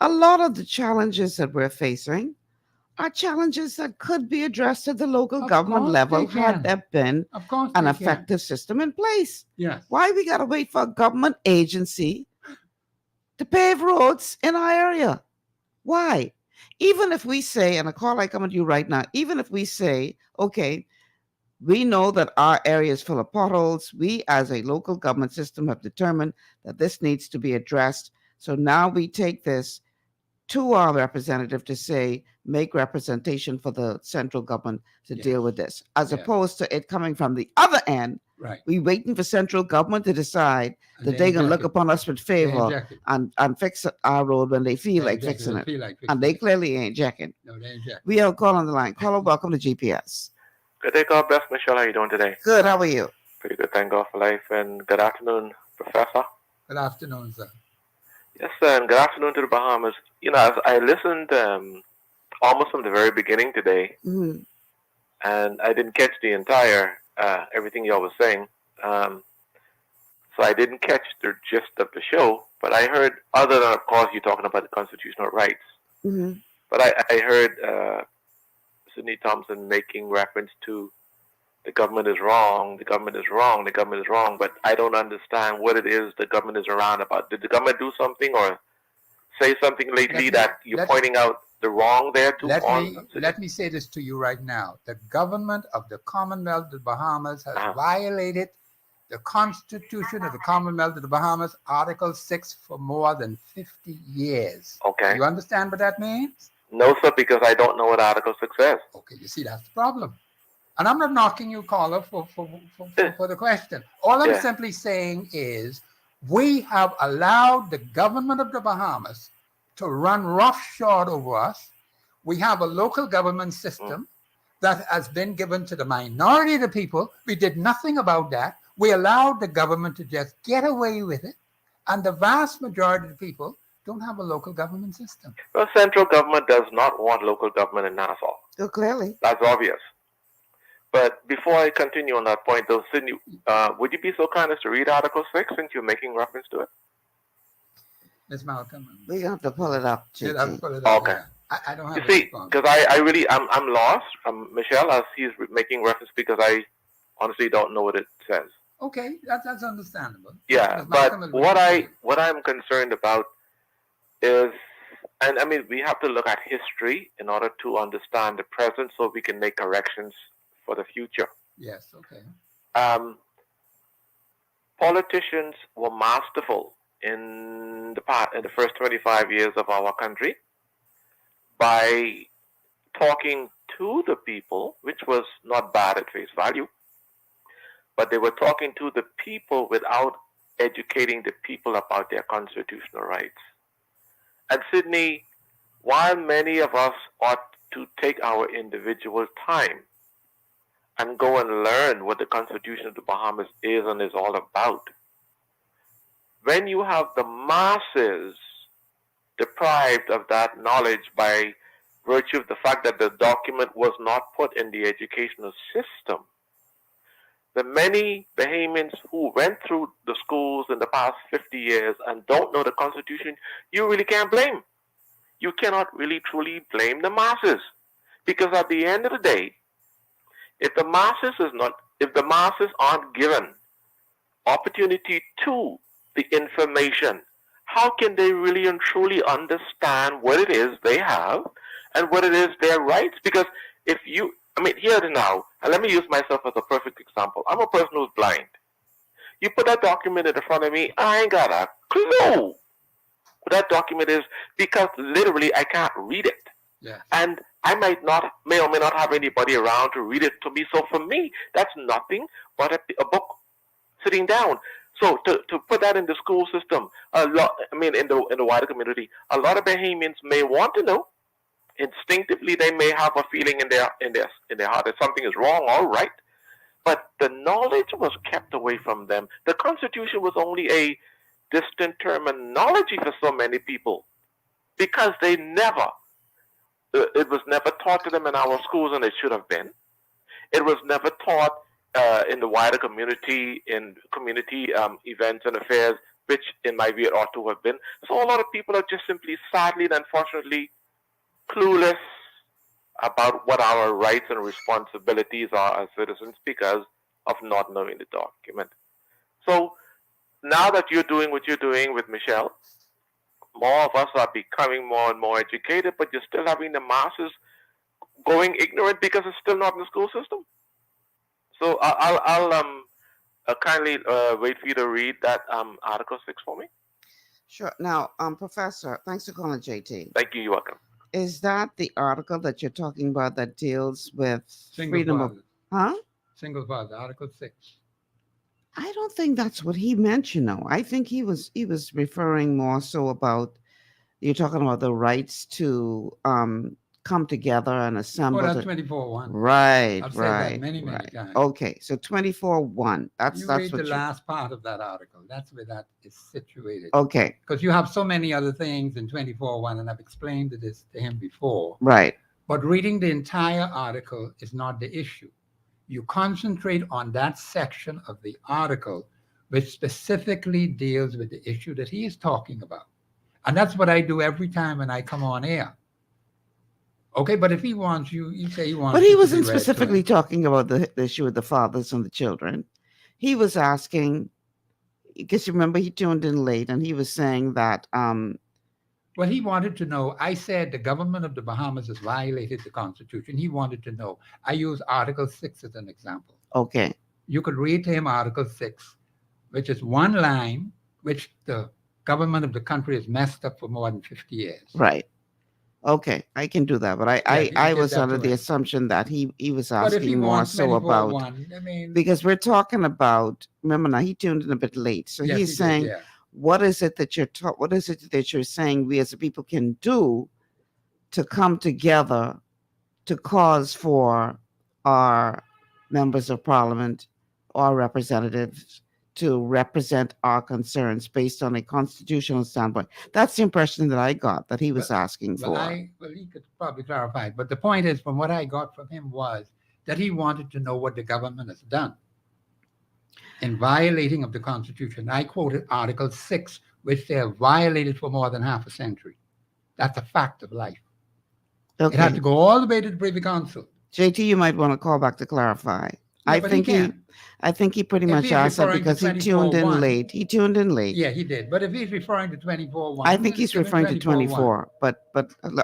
a lot of the challenges that we're facing are challenges that could be addressed at the local government level had there been an effective system in place. Yes. Why we got to wait for a government agency to pave roads in our area? Why? Even if we say, and a call I come to you right now, even if we say, okay, we know that our area is full of potholes. We, as a local government system, have determined that this needs to be addressed. So now we take this to our representative to say, make representation for the central government to deal with this, as opposed to it coming from the other end. Right. We waiting for central government to decide that they're going to look upon us with favor and fix our road when they feel like fixing it. And they clearly ain't checking. No, they ain't checking. We have a call on the line. Caller, welcome to GPS. Good day, God bless, Michelle. How are you doing today? Good. How are you? Pretty good. Thank God for life. And good afternoon, Professor. Good afternoon, sir. Yes, sir. And good afternoon to the Bahamas. You know, I listened almost from the very beginning today, and I didn't catch the entire everything y'all was saying. So I didn't catch the gist of the show, but I heard, other than, of course, you talking about the constitutional rights, but I heard Sidney Thompson making reference to the government is wrong, the government is wrong, the government is wrong, but I don't understand what it is the government is around about. Did the government do something or say something lately that you're pointing out the wrong there too? Let me say this to you right now. The government of the Commonwealth of the Bahamas has violated the Constitution of the Commonwealth of the Bahamas, Article 6, for more than 50 years. Okay. You understand what that means? No, sir, because I don't know what Article 6 says. Okay, you see, that's the problem. And I'm not knocking you, caller, for the question. All I'm simply saying is we have allowed the government of the Bahamas to run roughshod over us. We have a local government system that has been given to the minority of the people. We did nothing about that. We allowed the government to just get away with it. And the vast majority of the people don't have a local government system. Well, central government does not want local government in Nassau. Oh, clearly. That's obvious. But before I continue on that point, though, Sidney, would you be so kind as to read Article 6 since you're making reference to it? Ms. Malcolm. We have to pull it up. Okay. I don't have you see, because I'm lost from Michelle as he's making reference because I honestly don't know what it says. Okay, that's understandable. Yeah, but what I'm concerned about is, and I mean, we have to look at history in order to understand the present so we can make corrections for the future. Yes, okay. Politicians were masterful in the first 25 years of our country by talking to the people, which was not bad at face value, but they were talking to the people without educating the people about their constitutional rights. And Sydney, while many of us ought to take our individual time and go and learn what the Constitution of the Bahamas is and is all about, when you have the masses deprived of that knowledge by virtue of the fact that the document was not put in the educational system, the many Bahamians who went through the schools in the past 50 years and don't know the Constitution, you really can't blame. You cannot really truly blame the masses, because at the end of the day, if the masses aren't given opportunity to the information, how can they really and truly understand what it is they have and what it is their rights? Because here and now, and let me use myself as a perfect example. I'm a person who's blind. You put that document in front of me, I ain't got a clue what that document is, because literally I can't read it. Yeah. And I may or may not have anybody around to read it to me. So for me, that's nothing but a book sitting down. So to put that in the school system, in the wider community, a lot of Bahamians may want to know. Instinctively, they may have a feeling in their heart that something is wrong, all right. But the knowledge was kept away from them. The Constitution was only a distant terminology for so many people, because it was never taught to them in our schools, and it should have been. It was never taught in the wider community, in community events and affairs, which in my view it ought to have been. So a lot of people are just simply, sadly and unfortunately, clueless about what our rights and responsibilities are as citizens because of not knowing the document. So now that you're doing what you're doing with Michelle, more of us are becoming more and more educated, but you're still having the masses going ignorant because it's still not in the school system. So I'll kindly wait for you to read that Article 6 for me. Sure. Now, Professor, thanks for calling, JT. Thank you. You're welcome. Is that the article that you're talking about that deals with freedom of... Single father, Article 6. I don't think that's what he mentioned, though. I think he was referring more so about, you're talking about the rights to come together and assemble. Oh, that's 24.1. Right, I've right. said that many times. Okay, so 24.1. That's read what the last part of that article. That's where that is situated. Okay. Because you have so many other things in 24.1, and I've explained this to him before. Right. But reading the entire article is not the issue. You concentrate on that section of the article which specifically deals with the issue that he is talking about. And that's what I do every time when I come on air. Okay, but if he wants you say he wants. But he wasn't specifically talking about the issue with the fathers and the children. He was asking, because you remember he tuned in late, and he was saying that. Well, he wanted to know. I said the government of the Bahamas has violated the Constitution. He wanted to know. I use Article 6 as an example. Okay. You could read to him Article 6, which is one line which the government of the country has messed up for more than 50 years. Right. Okay, I can do that, but I was under the assumption that he was asking more so about, because we're talking about, remember now he tuned in a bit late, so he's saying, what is it that you're saying we as a people can do to come together to cause for our members of parliament or representatives to represent our concerns based on a constitutional standpoint? That's the impression that I got that he was asking for. Well, he could probably clarify. But the point is, from what I got from him was that he wanted to know what the government has done in violating of the Constitution. I quoted Article 6, which they have violated for more than half a century. That's a fact of life. Okay. It had to go all the way to the Privy Council. JT, you might want to call back to clarify. Yeah, I think he pretty much asked that because he tuned in late. He tuned in late. Yeah, he did. But if he's referring to 24.1, I think he's referring to 24. But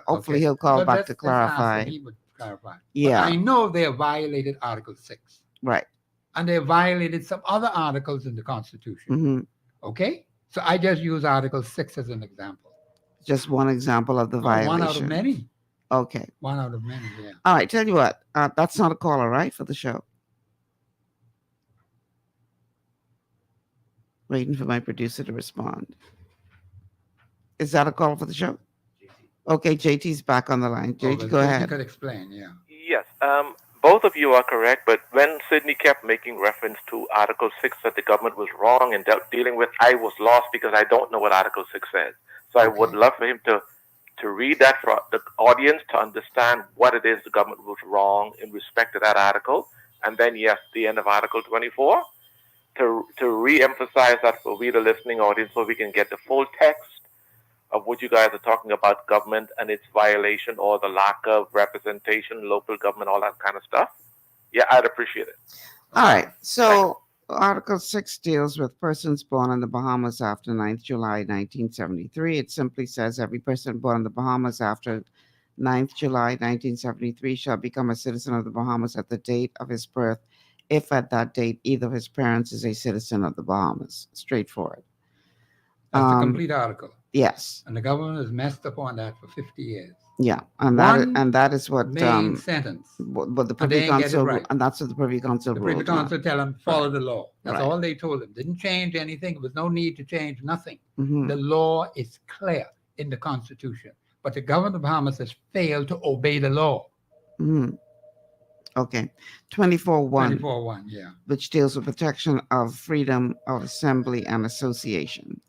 hopefully he'll call back to clarify. He would clarify. Yeah, but I know they have violated Article 6. Right. And they have violated some other articles in the Constitution. Mm-hmm. Okay, so I just use Article 6 as an example. Just one example of the violation. One out of many. Okay. One out of many. Yeah. All right. Tell you what. That's not a caller, right, for the show. Waiting for my producer to respond. Is that a call for the show? Okay, JT's back on the line. JT, go ahead. You could explain, yeah. Yes. Both of you are correct, but when Sidney kept making reference to Article 6 that the government was wrong in dealing with, I was lost because I don't know what Article 6 says. So I would love for him to read that for the audience to understand what it is the government was wrong in respect to that article. And then, yes, the end of Article 24, to re-emphasize that for we, the listening audience, so we can get the full text of what you guys are talking about, government and its violation or the lack of representation, local government, all that kind of stuff. Yeah, I'd appreciate it. All right. So Article 6 deals with persons born in the Bahamas after 9th July 1973. It simply says every person born in the Bahamas after 9th July 1973 shall become a citizen of the Bahamas at the date of his birth, if at that date either of his parents is a citizen of the Bahamas. Straightforward. That's a complete article. Yes. And the government has messed up on that for 50 years. Yeah, and that is what main sentence. What the Privy Council and that's what the Privy Council ruled. The Privy Council tell them follow the law. That's Right. all they told them. Didn't change anything. There was no need to change nothing. Mhm. The law is clear in the Constitution, but the government of Bahamas has failed to obey the law. Mhm. Okay, 24.1. 24.1, yeah. Which deals with protection of freedom of assembly and association.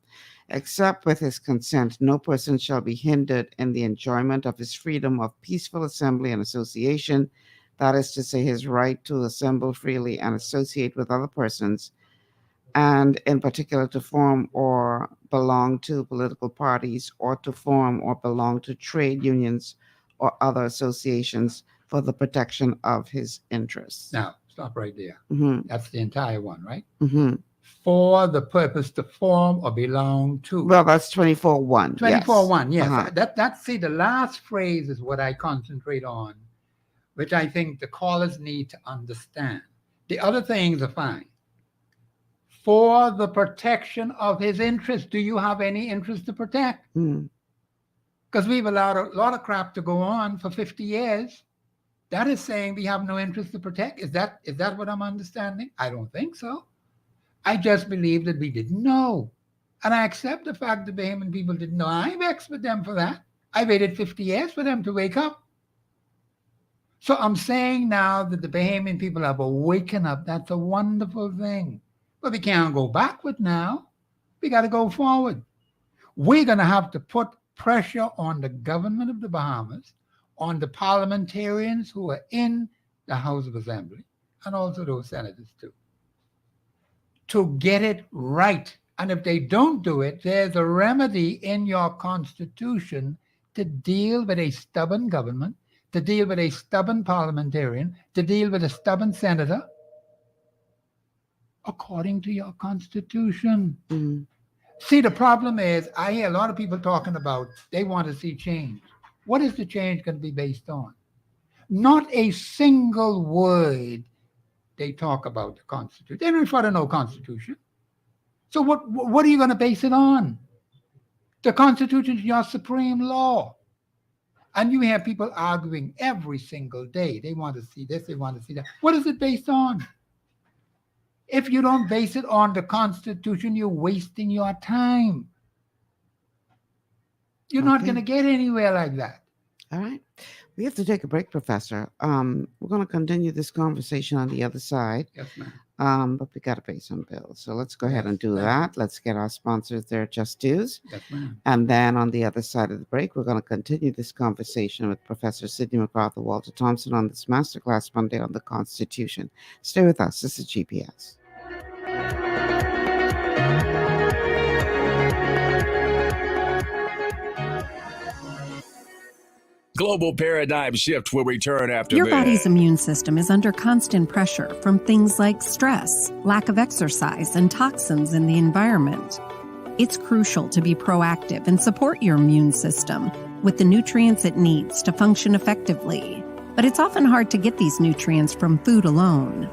Except with his consent, no person shall be hindered in the enjoyment of his freedom of peaceful assembly and association, that is to say, his right to assemble freely and associate with other persons, and in particular to form or belong to political parties, or to form or belong to trade unions or other associations for the protection of his interests. Now, stop right there. Mhm. That's the entire one, right? Mhm. For the purpose to form or belong to. Well, that's 24.1. 24.1, yes. Uh-huh. See, the last phrase is what I concentrate on, which I think the callers need to understand. The other things are fine. For the protection of his interest. Do you have any interest to protect? Because we've allowed a lot of crap to go on for 50 years. That is saying we have no interest to protect. Is that what I'm understanding? I don't think so. I just believe that we didn't know. And I accept the fact the Bahamian people didn't know. I vexed with them for that. I waited 50 years for them to wake up. So I'm saying now that the Bahamian people have awakened up. That's a wonderful thing. But we can't go backward now. We got to go forward. We're going to have to put pressure on the government of the Bahamas, on the parliamentarians who are in the House of Assembly, and also those senators too, to get it right. And if they don't do it, there's a remedy in your Constitution to deal with a stubborn government, to deal with a stubborn parliamentarian, to deal with a stubborn senator, according to your Constitution. See, the problem is, I hear a lot of people talking about they want to see change. What is the change going to be based on? Not a single word they talk about the Constitution. They refer to no Constitution. So what are you going to base it on? The Constitution is your supreme law. And you hear people arguing every single day. They want to see this, they want to see that. What is it based on? If you don't base it on the Constitution, you're wasting your time. You're not going to get anywhere like that. All right. We have to take a break, Professor. We're going to continue this conversation on the other side. Yes, ma'am. But we got to pay some bills. So let's go ahead and do that. Let's get our sponsors their just dues. Yes, ma'am. And then on the other side of the break, we're going to continue this conversation with Professor Sidney McArthur, Walter Thompson on this Masterclass Monday on the Constitution. Stay with us. This is GPS. Global paradigm shift will return after Your this. body's immune system is under constant pressure from things like stress, lack of exercise, and toxins in the environment. It's crucial to be proactive and support your immune system with the nutrients it needs to function effectively. But it's often hard to get these nutrients from food alone.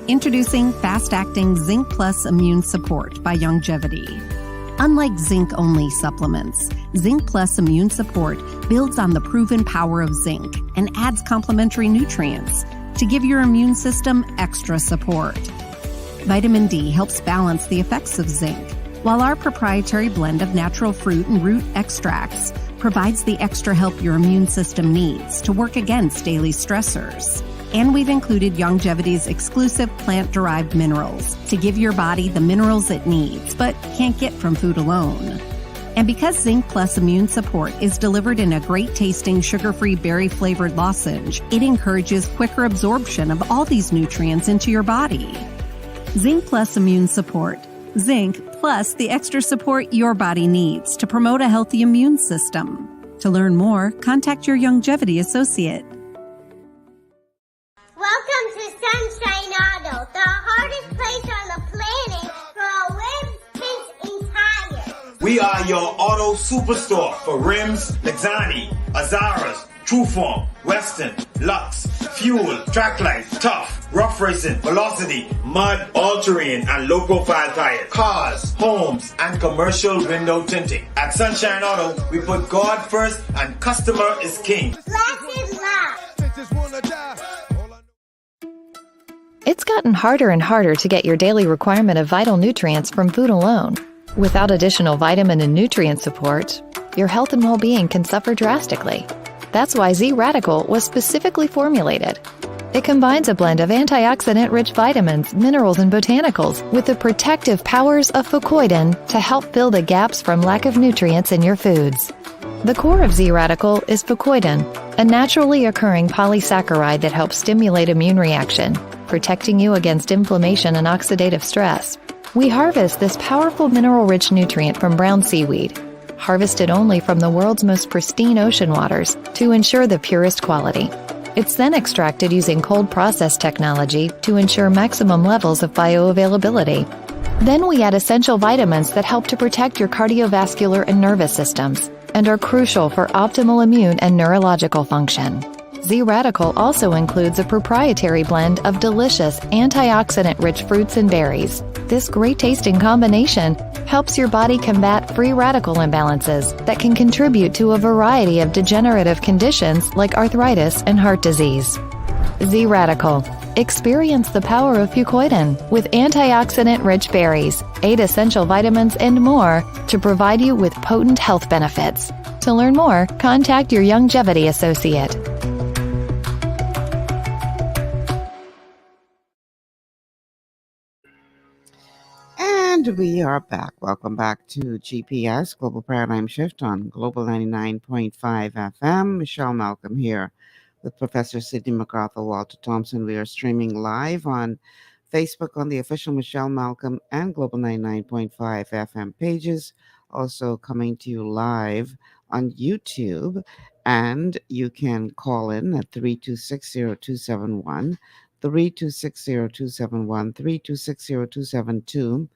Introducing fast-acting Zinc Plus Immune Support by Longevity. Unlike zinc-only supplements, Zinc Plus Immune Support builds on the proven power of zinc and adds complementary nutrients to give your immune system extra support. Vitamin D helps balance the effects of zinc, while our proprietary blend of natural fruit and root extracts provides the extra help your immune system needs to work against daily stressors. And we've included Youngevity's exclusive plant-derived minerals to give your body the minerals it needs, but can't get from food alone. And because Zinc Plus Immune Support is delivered in a great-tasting, sugar-free, berry-flavored lozenge, it encourages quicker absorption of all these nutrients into your body. Zinc Plus Immune Support. Zinc plus the extra support your body needs to promote a healthy immune system. To learn more, contact your Youngevity associate. Welcome to Sunshine Auto, the hardest place on the planet for rims, paints, and tires. We are your auto superstore for rims, Lexani, Azaras, Trueform, Western, Lux, Fuel, Tracklight, Tough, Rough Racing, Velocity, Mud, All-Terrain, and low-profile tires. Cars, homes, and commercial window tinting. At Sunshine Auto, we put God first and customer is king. Blessed love. It's gotten harder and harder to get your daily requirement of vital nutrients from food alone. Without additional vitamin and nutrient support, your health and well-being can suffer drastically. That's why Z-Radical was specifically formulated. It combines a blend of antioxidant-rich vitamins, minerals, and botanicals with the protective powers of fucoidan to help fill the gaps from lack of nutrients in your foods. The core of Z-Radical is fucoidan, a naturally occurring polysaccharide that helps stimulate immune reaction, protecting you against inflammation and oxidative stress. We harvest this powerful mineral-rich nutrient from brown seaweed, harvested only from the world's most pristine ocean waters to ensure the purest quality. It's then extracted using cold process technology to ensure maximum levels of bioavailability. Then we add essential vitamins that help to protect your cardiovascular and nervous systems and are crucial for optimal immune and neurological function. Z-Radical also includes a proprietary blend of delicious antioxidant-rich fruits and berries. This great-tasting combination helps your body combat free radical imbalances that can contribute to a variety of degenerative conditions like arthritis and heart disease. Z-Radical. Experience the power of fucoidan with antioxidant-rich berries, 8 essential vitamins, and more to provide you with potent health benefits. To learn more, contact your Youngevity associate. And we are back. Welcome back to GPS, Global Paradigm Shift on Global 99.5 FM. Michelle Malcolm here with Professor Sidney McArthur, Walter Thompson. We are streaming live on Facebook on the official Michelle Malcolm and Global 99.5 FM pages. Also coming to you live on YouTube. And you can call in at 3260271, 3260271, 3260272.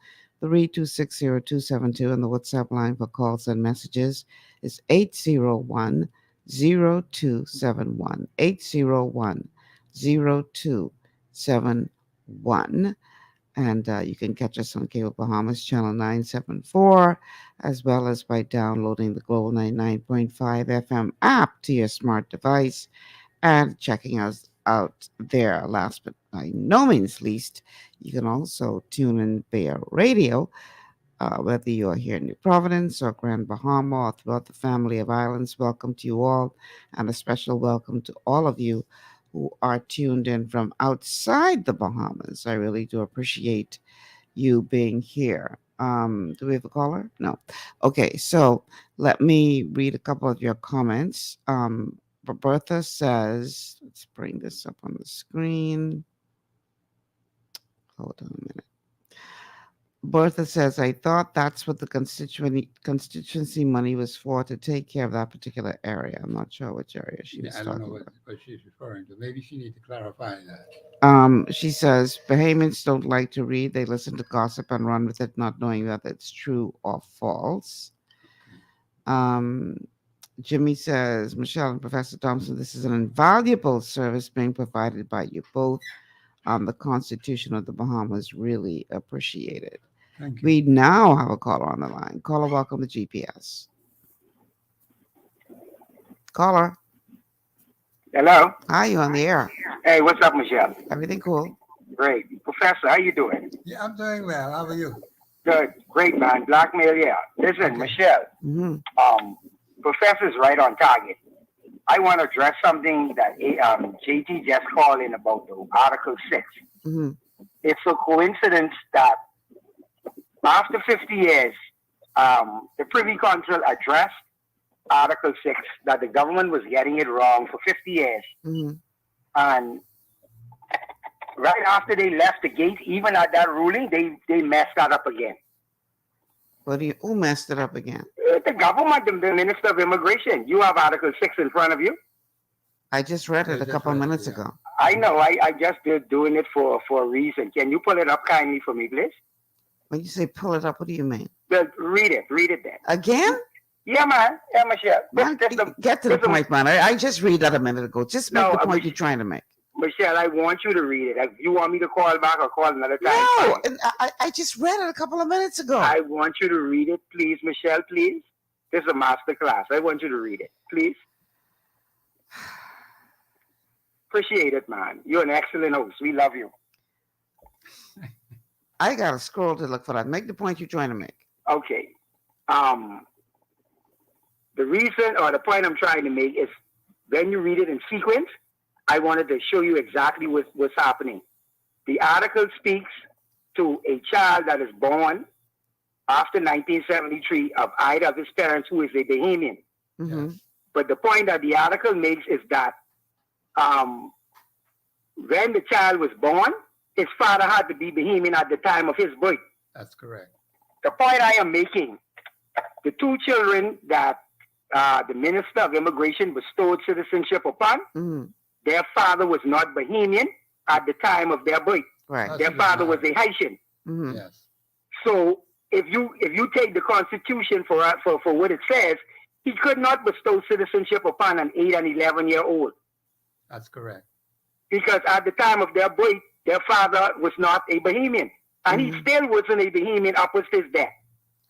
3260272, and the WhatsApp line for calls and messages is 801-0271, 801-0271. And you can catch us on Cable Bahamas Channel 974, as well as by downloading the Global 99.5 FM app to your smart device and checking us out there. Last but by no means least, you can also tune in via radio, whether you are here in New Providence or Grand Bahama or throughout the family of islands. Welcome to you all, and a special welcome to all of you who are tuned in from outside the Bahamas. I really do appreciate you being here. Do we have a caller? No. Okay, so let me read a couple of your comments. Roberta says, let's bring this up on the screen. Hold on a minute. Bertha says, I thought that's what the constituency money was for, to take care of that particular area. I'm not sure which area she was I talking don't know about. what she's referring to. Maybe she needs to clarify that. She says, Bahamians don't like to read. They listen to gossip and run with it, not knowing whether it's true or false. Jimmy says, Michelle and Professor Thompson, this is an invaluable service being provided by you both. The Constitution of the Bahamas, really appreciate it. Thank you. We now have a caller on the line. Caller, welcome to GPS. Caller. Hello. Hi, you on the air. Hey, what's up, Michelle? Everything cool? Great. Professor, how you doing? Yeah, I'm doing well. How are you? Good. Great, man. Blackmail, yeah. Listen, Michelle, Professor's right on target. I want to address something that JT just called in about the Article 6. It's a coincidence that after 50 years, the Privy Council addressed Article 6, that the government was getting it wrong for 50 years. And right after they left the gate, even at that ruling, they messed that up again. Who messed it up again? The government, the Minister of Immigration. You have Article 6 in front of you. I just read it a couple of minutes ago. I know. I just did doing it for a reason. Can you pull it up kindly for me, please? When you say pull it up, what do you mean? Well, read it then. Again? Yeah, man. Yeah, Michelle. Get to the point, man. I just read that a minute ago. Just make the point you're trying to make. Michelle, I want you to read it. If you want me to call back or call another time. No, I just read it a couple of minutes ago. I want you to read it, please, Michelle, please. This is a master class. I want you to read it, please. Appreciate it, man. You're an excellent host. We love you. I got to scroll to look for that. Make the point you're trying to make. Okay. The reason or the point I'm trying to make is when you read it in sequence, I wanted to show you exactly what's happening. The article speaks to a child that is born after 1973 of either of his parents who is a Bahamian. But the point that the article makes is that when the child was born, his father had to be Bahamian at the time of his birth. That's correct. The point I am making, the two children that the Minister of Immigration bestowed citizenship upon, their father was not Bahamian at the time of their birth. Right. Their father was a Haitian. Yes. So if you take the Constitution for what it says, he could not bestow citizenship upon an 8 and 11-year-old. That's correct. Because at the time of their birth, their father was not a Bahamian. And he still wasn't a Bahamian up to his death.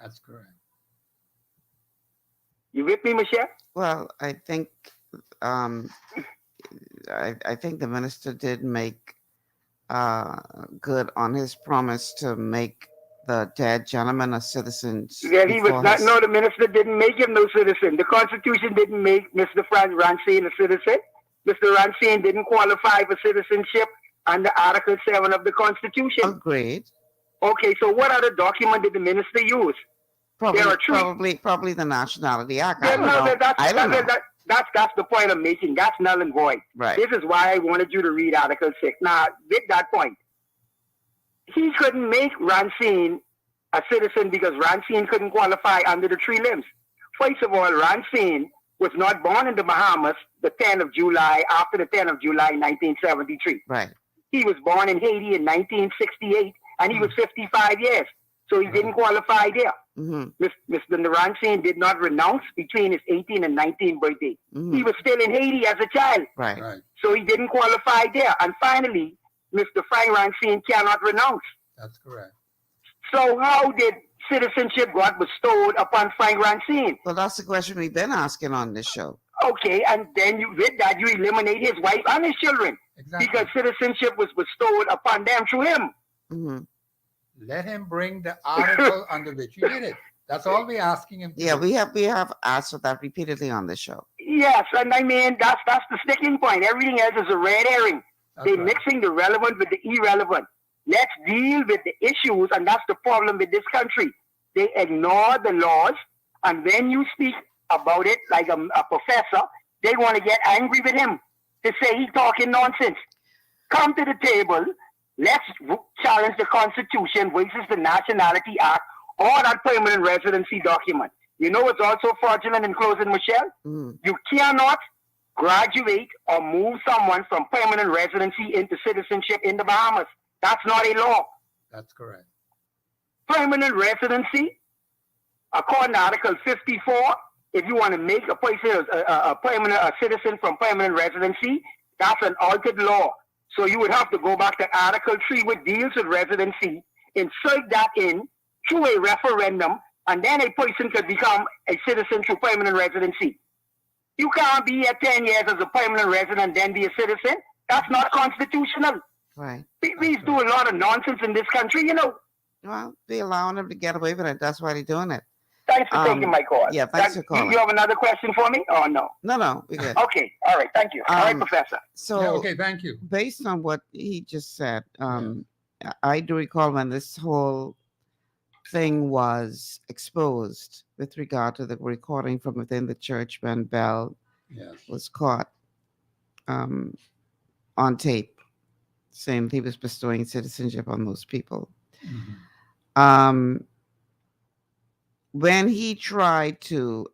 That's correct. You with me, Michelle? Well, I think I think the minister did make good on his promise to make the dead gentleman a citizen. Yeah, he was not. No, the minister didn't make him no citizen. The Constitution didn't make Mr. Frank Rancine a citizen. Mr. Rancine didn't qualify for citizenship under Article 7 of the Constitution. Agreed. Okay, so what other document did the minister use? Probably the Nationality Act. Yeah, I don't know. That's the point I'm making. That's null and void. Right. This is why I wanted you to read Article 6. Now, with that point, he couldn't make Rancine a citizen because Rancine couldn't qualify under the 3 limbs. First of all, Rancine was not born in the Bahamas the 10th of July, after the 10th of July, 1973. Right. He was born in Haiti in 1968, and he was 55 years. So he didn't qualify there. Mr. Rancine did not renounce between his 18 and 19 birthday. He was still in Haiti as a child. Right. So he didn't qualify there. And finally, Mr. Frank Rancine cannot renounce. That's correct. So how did citizenship got bestowed upon Frank Rancine? Well, that's the question we've been asking on this show. Okay, and then with that, you eliminate his wife and his children. Exactly. Because citizenship was bestowed upon them through him. Let him bring the article under which he did it. That's all we're asking him to do. We have asked for that repeatedly on this show. Yes, and I mean, that's the sticking point. Everything else is a red herring. They're mixing the relevant with the irrelevant. Let's deal with the issues, and that's the problem with this country. They ignore the laws, and when you speak about it like a professor, they want to get angry with him. They say he's talking nonsense. Come to the table. Let's challenge the Constitution versus the Nationality Act or that permanent residency document. You know what's also fraudulent in closing, Michelle? You cannot graduate or move someone from permanent residency into citizenship in the Bahamas. That's not a law. That's correct. Permanent residency, according to Article 54, if you want to make a person a citizen from permanent residency, that's an altered law. So you would have to go back to Article 3, which deals with residency, insert that in through a referendum, and then a person could become a citizen through permanent residency. You can't be here 10 years as a permanent resident, then be a citizen. That's not constitutional. Right. We do a lot of nonsense in this country, you know. Well, they're allowing them to get away with it. That's why they're doing it. Thanks for taking my call. Yeah, thanks for calling. You have another question for me? Oh, no. No, we good. Okay, all right, thank you. All right, Professor. So, Yeah, okay, thank you. Based on what he just said, I do recall when this whole thing was exposed with regard to the recording from within the church when Bell was caught on tape saying he was bestowing citizenship on those people. When he tried to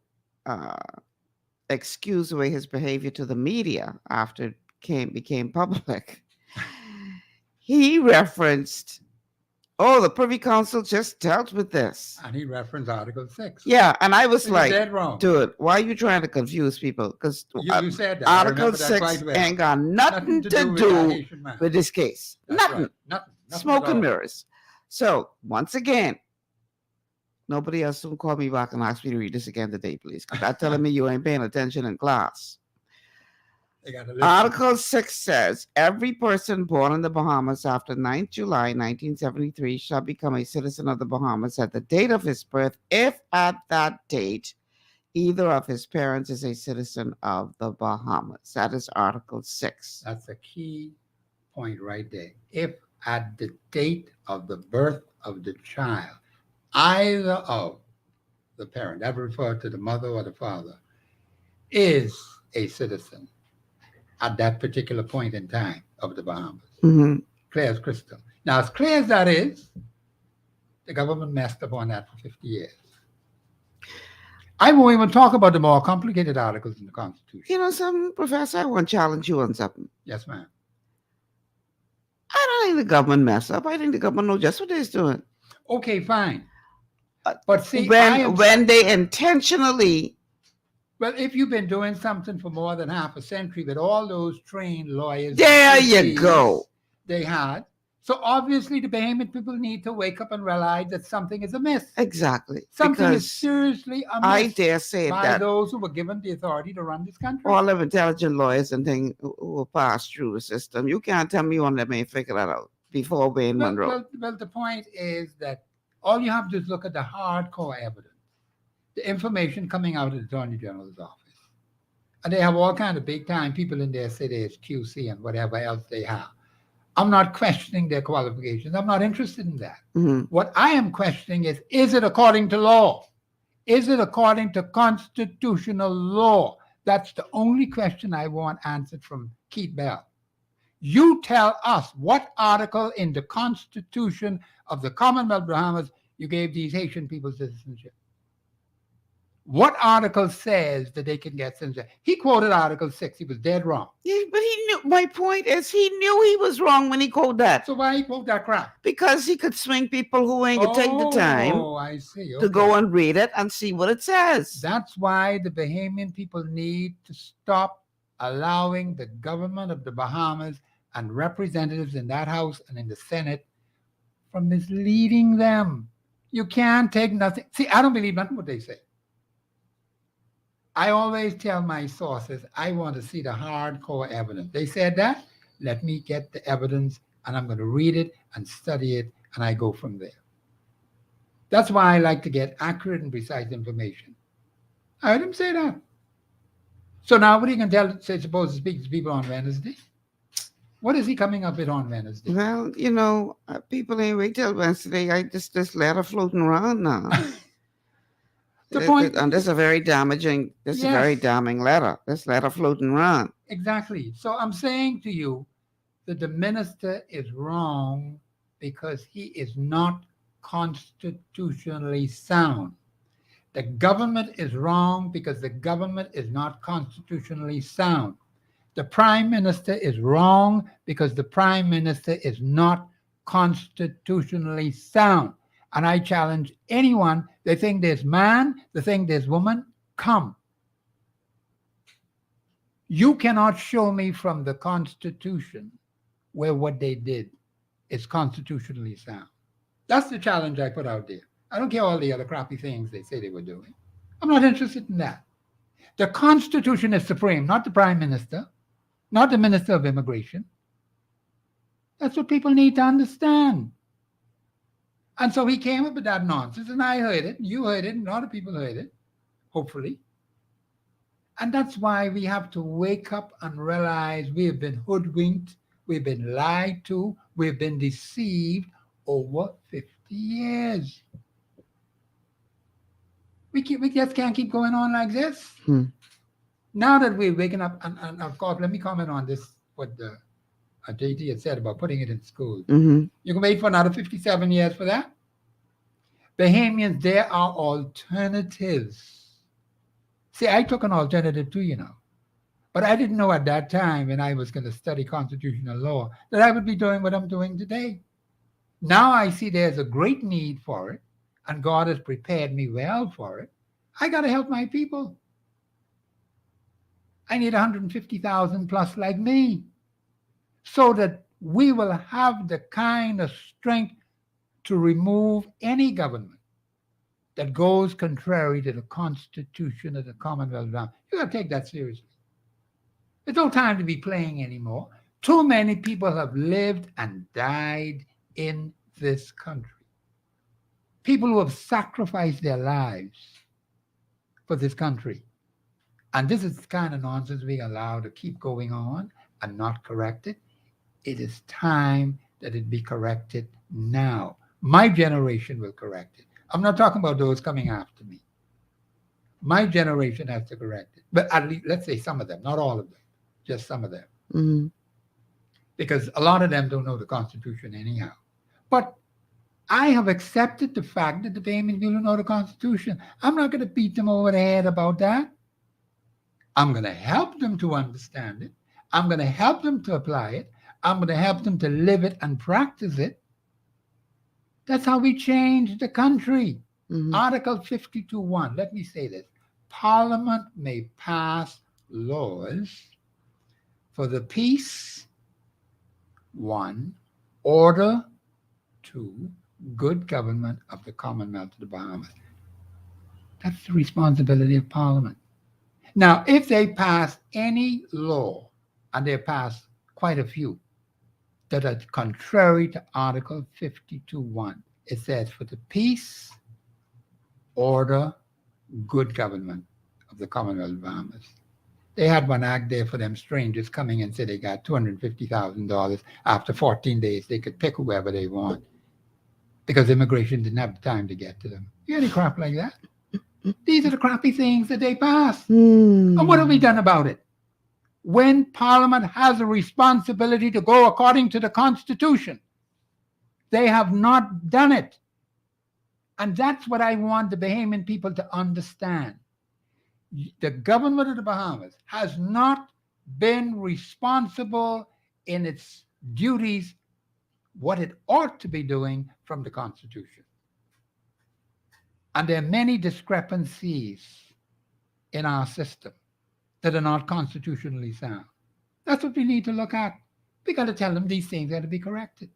excuse away his behavior to the media after it became public, he referenced, the Privy Council just dealt with this. And he referenced Article 6. Yeah, and I was He like, dead wrong. dude, why are you trying to confuse people? Because You said that. I Article remember that 6 quite well. ain't got nothing to do with this case. That's Nothing. right. Nothing Smoke at and all. mirrors. So, once again, nobody else will call me back and ask me to read this again today, please. Because that's telling me you ain't paying attention in class. They gotta listen. Article 6 says, every person born in the Bahamas after 9th July 1973 shall become a citizen of the Bahamas at the date of his birth, if at that date either of his parents is a citizen of the Bahamas. That is Article 6. That's a key point right there. If at the date of the birth of the child, either of the parent, that refers to the mother or the father, is a citizen at that particular point in time of the Bahamas. Clear as crystal. Now, as clear as that is, the government messed up on that for 50 years. I won't even talk about the more complicated articles in the Constitution. You know something, Professor? I want to challenge you on something. Yes, ma'am. I don't think the government messed up. I think the government knows just what they're doing. Okay, fine. But see, when they intentionally... Well, if you've been doing something for more than half a century with all those trained lawyers... There you go. They had. So obviously the Bahamian people need to wake up and realize that something is amiss. Exactly. Something because is seriously amiss I dare say by that those who were given the authority to run this country. all of intelligent lawyers and things who will pass through the system, you can't tell me one of them ain't figure that out before Wayne Monroe. Well, the point is that all you have to do is look at the hardcore evidence, the information coming out of the Attorney General's office. And they have all kind of big-time people in there say there's QC and whatever else they have. I'm not questioning their qualifications. I'm not interested in that. What I am questioning is it according to law? Is it according to constitutional law? That's the only question I want answered from Keith Bell. You tell us what article in the Constitution of the Commonwealth of Bahamas you gave these Haitian people citizenship. What article says that they can get citizenship? He quoted Article 6. He was dead wrong. Yeah, but he knew. My point is, he knew he was wrong when he quoted that. So why he quote that crap? Because he could swing people who ain't gonna take the time I see. to go and read it and see what it says. That's why the Bahamian people need to stop allowing the government of the Bahamas and representatives in that House and in the Senate from misleading them. You can't take nothing. See, I don't believe nothing what they say. I always tell my sources, I want to see the hardcore evidence. They said that, let me get the evidence, and I'm going to read it and study it, and I go from there. That's why I like to get accurate and precise information. I heard him say that. So now what are you going to say, supposed to speak to people on Wednesday? What is he coming up with on Wednesday? Well, you know, people ain't wait till Wednesday. I just this letter floating around now. And this is a very damaging, this is a very damning letter. This letter floating around. Exactly. So I'm saying to you that the minister is wrong because he is not constitutionally sound. The government is wrong because the government is not constitutionally sound. The prime minister is wrong because the prime minister is not constitutionally sound. And I challenge anyone, they think there's man, they think there's woman, come. You cannot show me from the Constitution where what they did is constitutionally sound. That's the challenge I put out there. I don't care all the other crappy things they say they were doing. I'm not interested in that. The Constitution is supreme, not the prime minister, not the minister of immigration. That's what people need to understand. And so he came up with that nonsense, and I heard it, and you heard it, and a lot of people heard it, hopefully. And that's why we have to wake up and realize we have been hoodwinked, we've been lied to, we've been deceived over 50 years. We just can't keep going on like this. Now that we're waking up, and of course, let me comment on this, what the JT had said about putting it in school. You can wait for another 57 years for that. Bahamians, there are alternatives. See, I took an alternative too, but I didn't know at that time when I was going to study constitutional law that I would be doing what I'm doing today. Now I see there's a great need for it, and God has prepared me well for it. I got to help my people. I need 150,000 plus like me, so that we will have the kind of strength to remove any government that goes contrary to the Constitution of the Commonwealth of Bahamas. You got to take that seriously. There's no time to be playing anymore. Too many people have lived and died in this country. People who have sacrificed their lives for this country. And this is the kind of nonsense we allow to keep going on and not correct it. It is time that it be corrected now. My generation will correct it. I'm not talking about those coming after me. My generation has to correct it. But at least, let's say some of them, not all of them, just some of them. Because a lot of them don't know the Constitution anyhow. But I have accepted the fact that the Bahamian people don't know the Constitution. I'm not going to beat them over the head about that. I'm going to help them to understand it. I'm going to help them to apply it. I'm going to help them to live it and practice it. That's how we change the country. Article 52.1, let me say this. Parliament may pass laws for the peace, 1, order, 2, good government of the Commonwealth of the Bahamas. That's the responsibility of Parliament. Now, if they pass any law, and they pass quite a few, that are contrary to Article 52.1, it says for the peace, order, good government of the Commonwealth of Bahamas. They had one act there for them strangers coming and said they got $250,000. After 14 days, they could pick whoever they want because immigration didn't have the time to get to them. You any crap like that? These are the crappy things that they pass. And what have we done about it? When Parliament has a responsibility to go according to the Constitution, they have not done it. And that's what I want the Bahamian people to understand. The government of the Bahamas has not been responsible in its duties, what it ought to be doing from the Constitution. And there are many discrepancies in our system that are not constitutionally sound. That's what we need to look at. We got to tell them these things got to be corrected.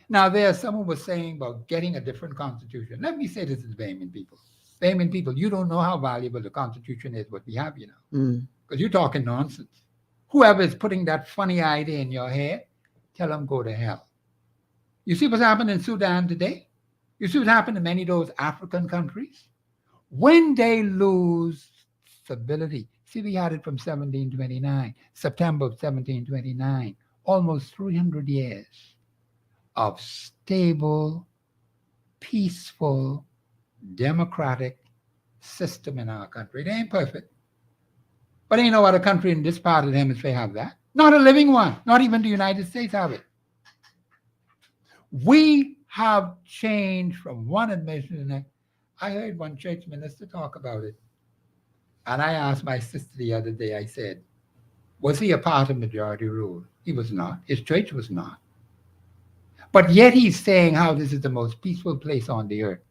Now, there's someone was saying about getting a different constitution. Let me say this to the Bahamian people. Bahamian people, you don't know how valuable the Constitution is, what we have, because you're talking nonsense. Whoever is putting that funny idea in your head, tell them go to hell. You see what's happened in Sudan today? You see what happened in many of those African countries? When they lose stability, see, we had it from 1729, September of 1729, almost 300 years of stable, peaceful, democratic system in our country. It ain't perfect. But ain't no other country in this part of the hemisphere have that. Not a living one. Not even the United States have it. We have changed from one administration to the next. I heard one church minister talk about it. And I asked my sister the other day, I said, was he a part of majority rule? He was not. His church was not. But yet he's saying how this is the most peaceful place on the earth.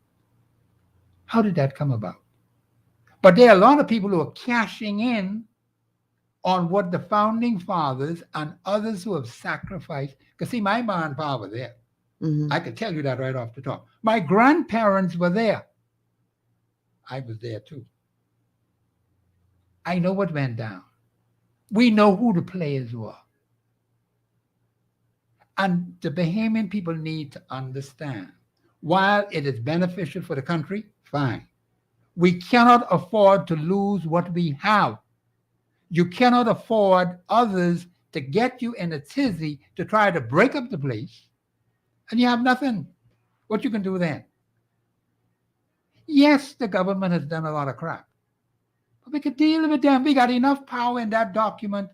How did that come about? But there are a lot of people who are cashing in on what the founding fathers and others who have sacrificed. Because see, my mom and pa were there. I could tell you that right off the top. My grandparents were there. I was there too. I know what went down. We know who the players were. And the Bahamian people need to understand, while it is beneficial for the country, fine. We cannot afford to lose what we have. You cannot afford others to get you in a tizzy to try to break up the place, and you have nothing. What you can do then? Yes, the government has done a lot of crap, but we could deal with them. We got enough power in that document.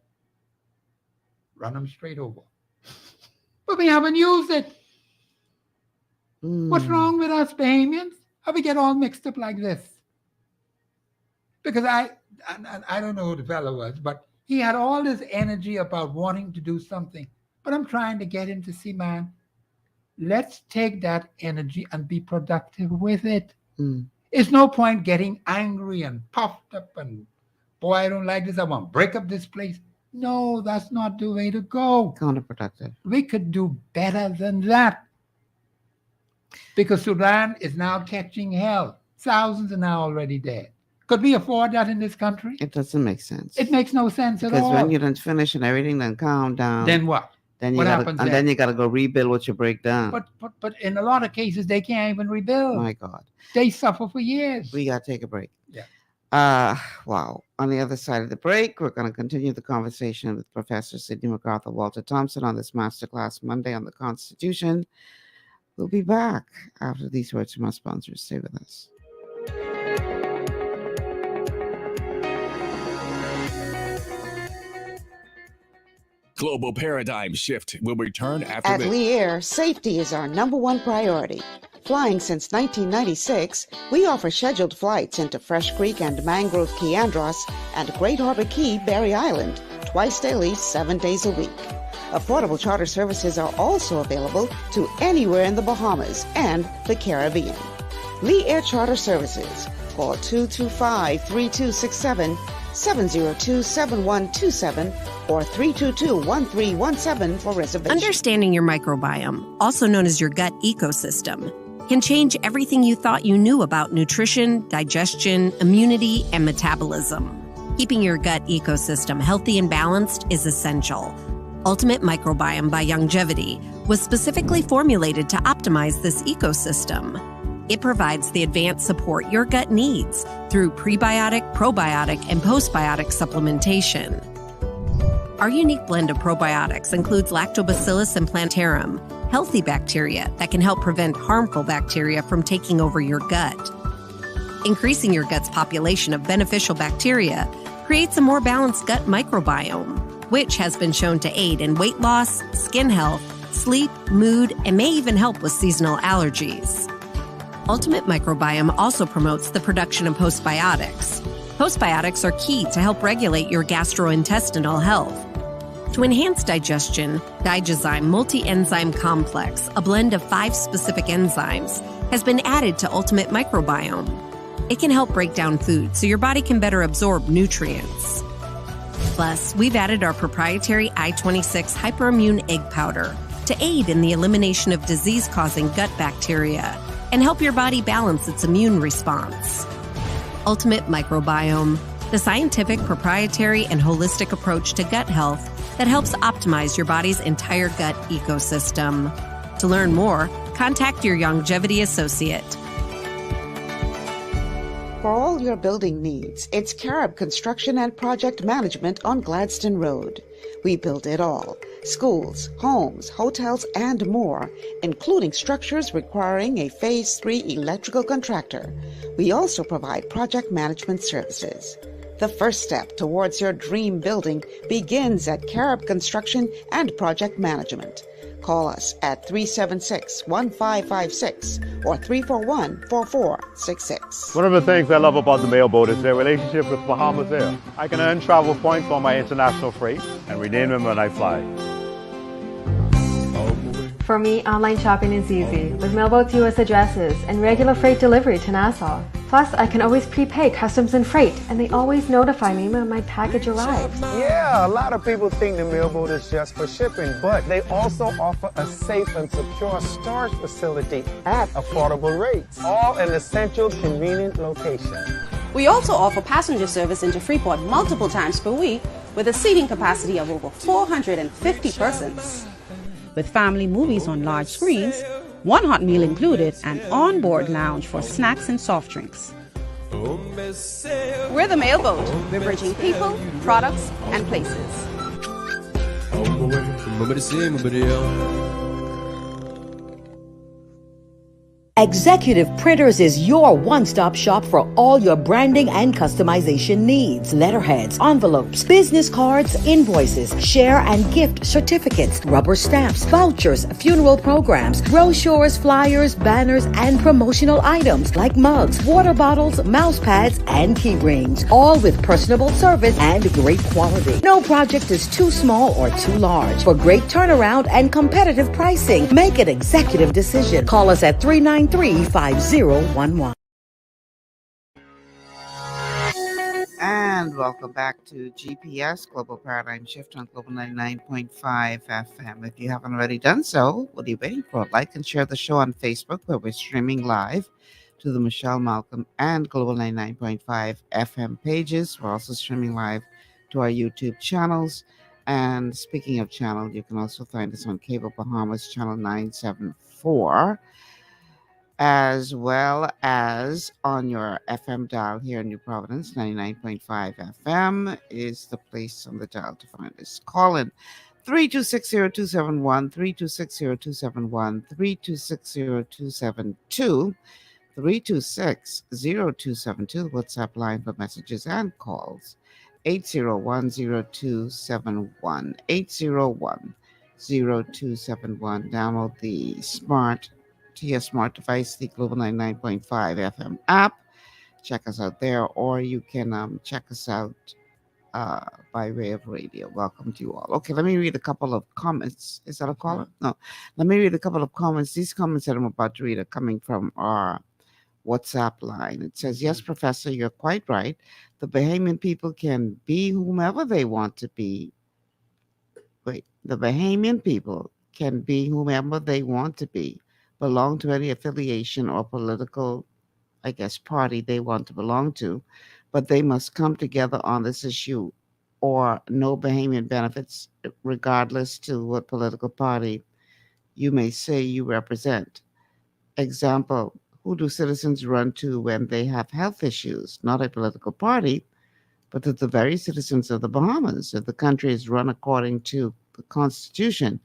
Run them straight over. But we haven't used it. What's wrong with us Bahamians? How we get all mixed up like this? Because I don't know who the fellow was, but he had all this energy about wanting to do something. But I'm trying to get him to see, man, let's take that energy and be productive with it. It's no point getting angry and puffed up and, boy, I don't like this. I want to break up this place. No, that's not the way to go. Counterproductive. We could do better than that. Because Sudan is now catching hell. Thousands are now already dead. Could we afford that in this country? It doesn't make sense. It makes no sense at all. Because when you done finish and everything done calm down. Then what? Then you What gotta, happens and then? then you got to go rebuild what you break down. But in a lot of cases, they can't even rebuild. My God. They suffer for years. We got to take a break. Yeah. Wow. On the other side of the break, we're going to continue the conversation with Professor Sidney McArthur, Walter Thompson on this Masterclass Monday on the Constitution. We'll be back after these words from our sponsors. Stay with us. Global paradigm shift will return after At Lee Air, safety is our #1 priority. Flying since 1996, we offer scheduled flights into Fresh Creek and Mangrove Key Andros and Great Harbor Key, Berry Island, twice daily, 7 days a week. Affordable charter services are also available to anywhere in the Bahamas and the Caribbean. Lee Air Charter Services. Call 225-3267, 702-7127, or 322-1317 for reservations. Understanding your microbiome, also known as your gut ecosystem, can change everything you thought you knew about nutrition, digestion, immunity, and metabolism. Keeping your gut ecosystem healthy and balanced is essential. Ultimate Microbiome by Longevity was specifically formulated to optimize this ecosystem. It provides the advanced support your gut needs through prebiotic, probiotic, and postbiotic supplementation. Our unique blend of probiotics includes Lactobacillus and Plantarum, healthy bacteria that can help prevent harmful bacteria from taking over your gut. Increasing your gut's population of beneficial bacteria creates a more balanced gut microbiome, which has been shown to aid in weight loss, skin health, sleep, mood, and may even help with seasonal allergies. Ultimate Microbiome also promotes the production of postbiotics. Postbiotics are key to help regulate your gastrointestinal health. To enhance digestion, Digizyme Multi-Enzyme Complex, a blend of 5 specific enzymes, has been added to Ultimate Microbiome. It can help break down food so your body can better absorb nutrients. Plus, we've added our proprietary I-26 Hyperimmune Egg Powder to aid in the elimination of disease-causing gut bacteria and help your body balance its immune response. Ultimate Microbiome, the scientific, proprietary, and holistic approach to gut health that helps optimize your body's entire gut ecosystem. To learn more, contact your Longevity associate. For all your building needs, it's Carib Construction and Project Management on Gladstone Road. We build it all. Schools, homes, hotels, and more, including structures requiring a Phase 3 electrical contractor. We also provide project management services. The first step towards your dream building begins at Carib Construction and Project Management. Call us at 376-1556 or 341-4466. One of the things I love about the mailboat is their relationship with Bahamas Air. I can earn travel points on my international freight and redeem them when I fly. For me, online shopping is easy, with mailboat US addresses and regular freight delivery to Nassau. Plus, I can always prepay customs and freight, and they always notify me when my package arrives. Yeah, a lot of people think the mailboat is just for shipping, but they also offer a safe and secure storage facility at affordable rates, all in a central, convenient location. We also offer passenger service into Freeport multiple times per week with a seating capacity of over 450 persons. with family movies on large screens, one hot meal included, and onboard lounge for snacks and soft drinks. We're the Mailboat. We're bridging people, products, and places. Executive Printers is your one-stop shop for all your branding and customization needs. Letterheads, envelopes, business cards, invoices, share and gift certificates, rubber stamps, vouchers, funeral programs, brochures, flyers, banners, and promotional items like mugs, water bottles, mouse pads, and key rings, all with personable service and great quality. No project is too small or too large. For great turnaround and competitive pricing, make an executive decision. Call us at 393-5011. And welcome back to GPS Global Paradigm Shift on Global 99.5 FM. If you haven't already done so, what are you waiting for? Like and share the show on Facebook, where we're streaming live to the Michelle Malcolm and Global 99.5 FM pages. We're also streaming live to our YouTube channels. And speaking of channel, you can also find us on Cable Bahamas channel 974. As well as on your FM dial here in New Providence, 99.5 FM is the place on the dial to find us. Call in 3260271, 3260271, 3260272, 3260272, WhatsApp line for messages and calls, 8010271, 8010271. Download the to your smart device, the Global 99.5 FM app. Check us out there, or you can check us out by way of radio. Welcome to you all. Okay, let me read a couple of comments. Is that a caller? No. Let me read a couple of comments. These comments that I'm about to read are coming from our WhatsApp line. It says, yes, Professor, you're quite right. The Bahamian people can be whomever they want to be. The Bahamian people can be whomever they want to be, belong to any affiliation or political, party they want to belong to, but they must come together on this issue, or no Bahamian benefits, regardless to what political party you may say you represent. Example, who do citizens run to when they have health issues? Not a political party, but to the very citizens of the Bahamas. If the country is run according to the Constitution,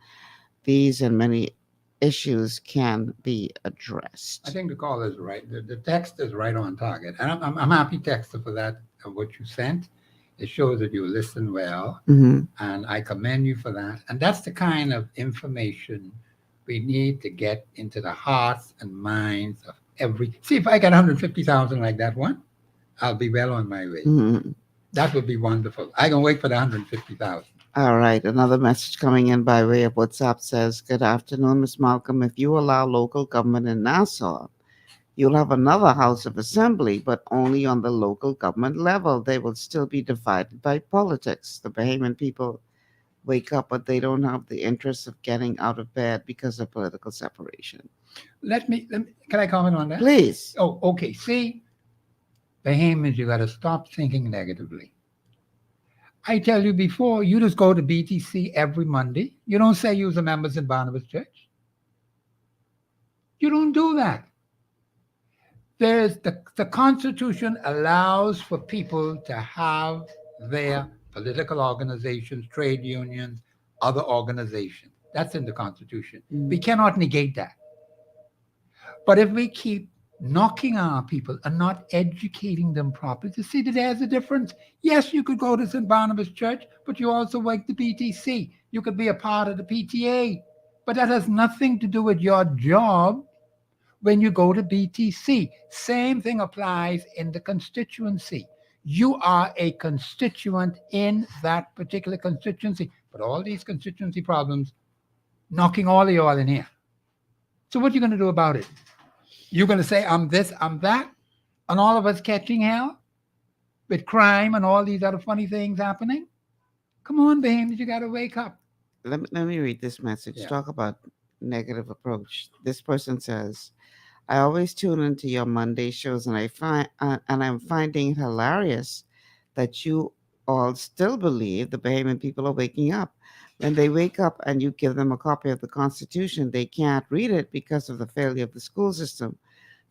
these and many issues can be addressed. I think the call is right. The text is right on target. And I'm happy, Texter, for that, of what you sent. It shows that you listen well. Mm-hmm. And I commend you for that. And that's the kind of information we need to get into the hearts and minds of see, if I get 150,000 like that one, I'll be well on my way. Mm-hmm. That would be wonderful. I can wait for the 150,000. All right. Another message coming in by way of WhatsApp says, good afternoon, Ms. Malcolm. If you allow local government in Nassau, you'll have another House of Assembly, but only on the local government level. They will still be divided by politics. The Bahamian people wake up, but they don't have the interest of getting out of bed because of political separation. Let me can I comment on that? Please. Oh, okay. See, Bahamians, you got to stop thinking negatively. I tell you before, you just go to BTC every Monday. You don't say you're the members in Barnabas Church. You don't do that. There's the Constitution allows for people to have their political organizations, trade unions, other organizations. That's in the Constitution. We cannot negate that. But if we keep knocking our people and not educating them properly to see that there's a difference. Yes, you could go to St. Barnabas Church, but you also work the BTC. You could be a part of the PTA, but that has nothing to do with your job when you go to BTC. Same thing applies in the constituency. You are a constituent in that particular constituency, but all these constituency problems knocking all of you all in here. So what are you going to do about it? You're going to say, I'm this, I'm that, and all of us catching hell with crime and all these other funny things happening? Come on, Bahamians, you got to wake up. Let me read this message. Yeah. Talk about negative approach. This person says, I always tune into your Monday shows, and I'm finding it hilarious that you all still believe the Bahamian people are waking up. When they wake up and you give them a copy of the Constitution, they can't read it because of the failure of the school system.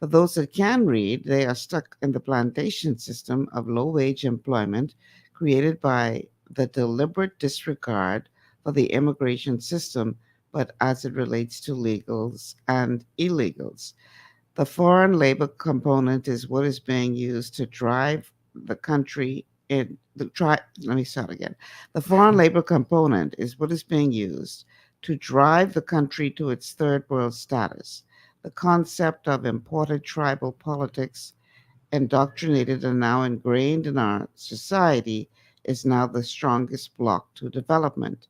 For those that can read, they are stuck in the plantation system of low-wage employment created by the deliberate disregard for the immigration system, but as it relates to legals and illegals. The foreign labor component is what is being used to drive the country in the try. Let me start again. The foreign labor component is what is being used to drive the country to its third world status. The concept of imported tribal politics, indoctrinated and now ingrained in our society, is now the strongest block to development.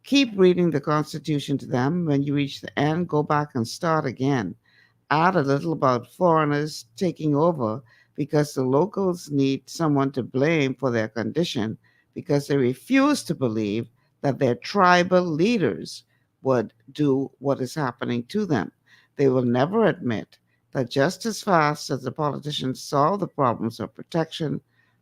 Keep reading the Constitution to them. When you reach the end, go back and start again. Add a little about foreigners taking over because the locals need someone to blame for their condition because they refuse to believe that their tribal leaders would do what is happening to them. They will never admit that just as fast as the politicians solve the problems of protection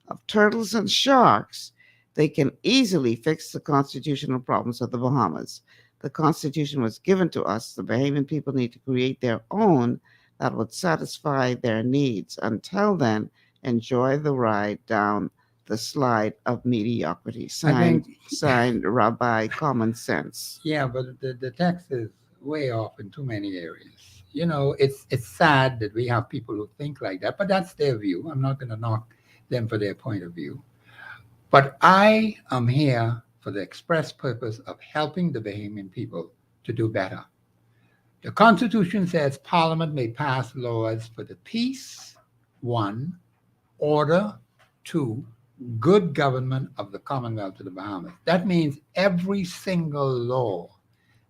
of turtles and sharks, they can easily fix the constitutional problems of the Bahamas. The Constitution was given to us. The Bahamian people need to create their own that would satisfy their needs. Until then, enjoy the ride down the slide of mediocrity. Signed Rabbi Common Sense. Yeah, but the text is way off in too many areas. You know, it's sad that we have people who think like that, but that's their view. I'm not going to knock them for their point of view. But I am here for the express purpose of helping the Bahamian people to do better. The Constitution says Parliament may pass laws for the peace, 1, order, 2, good government of the Commonwealth of the Bahamas. That means every single law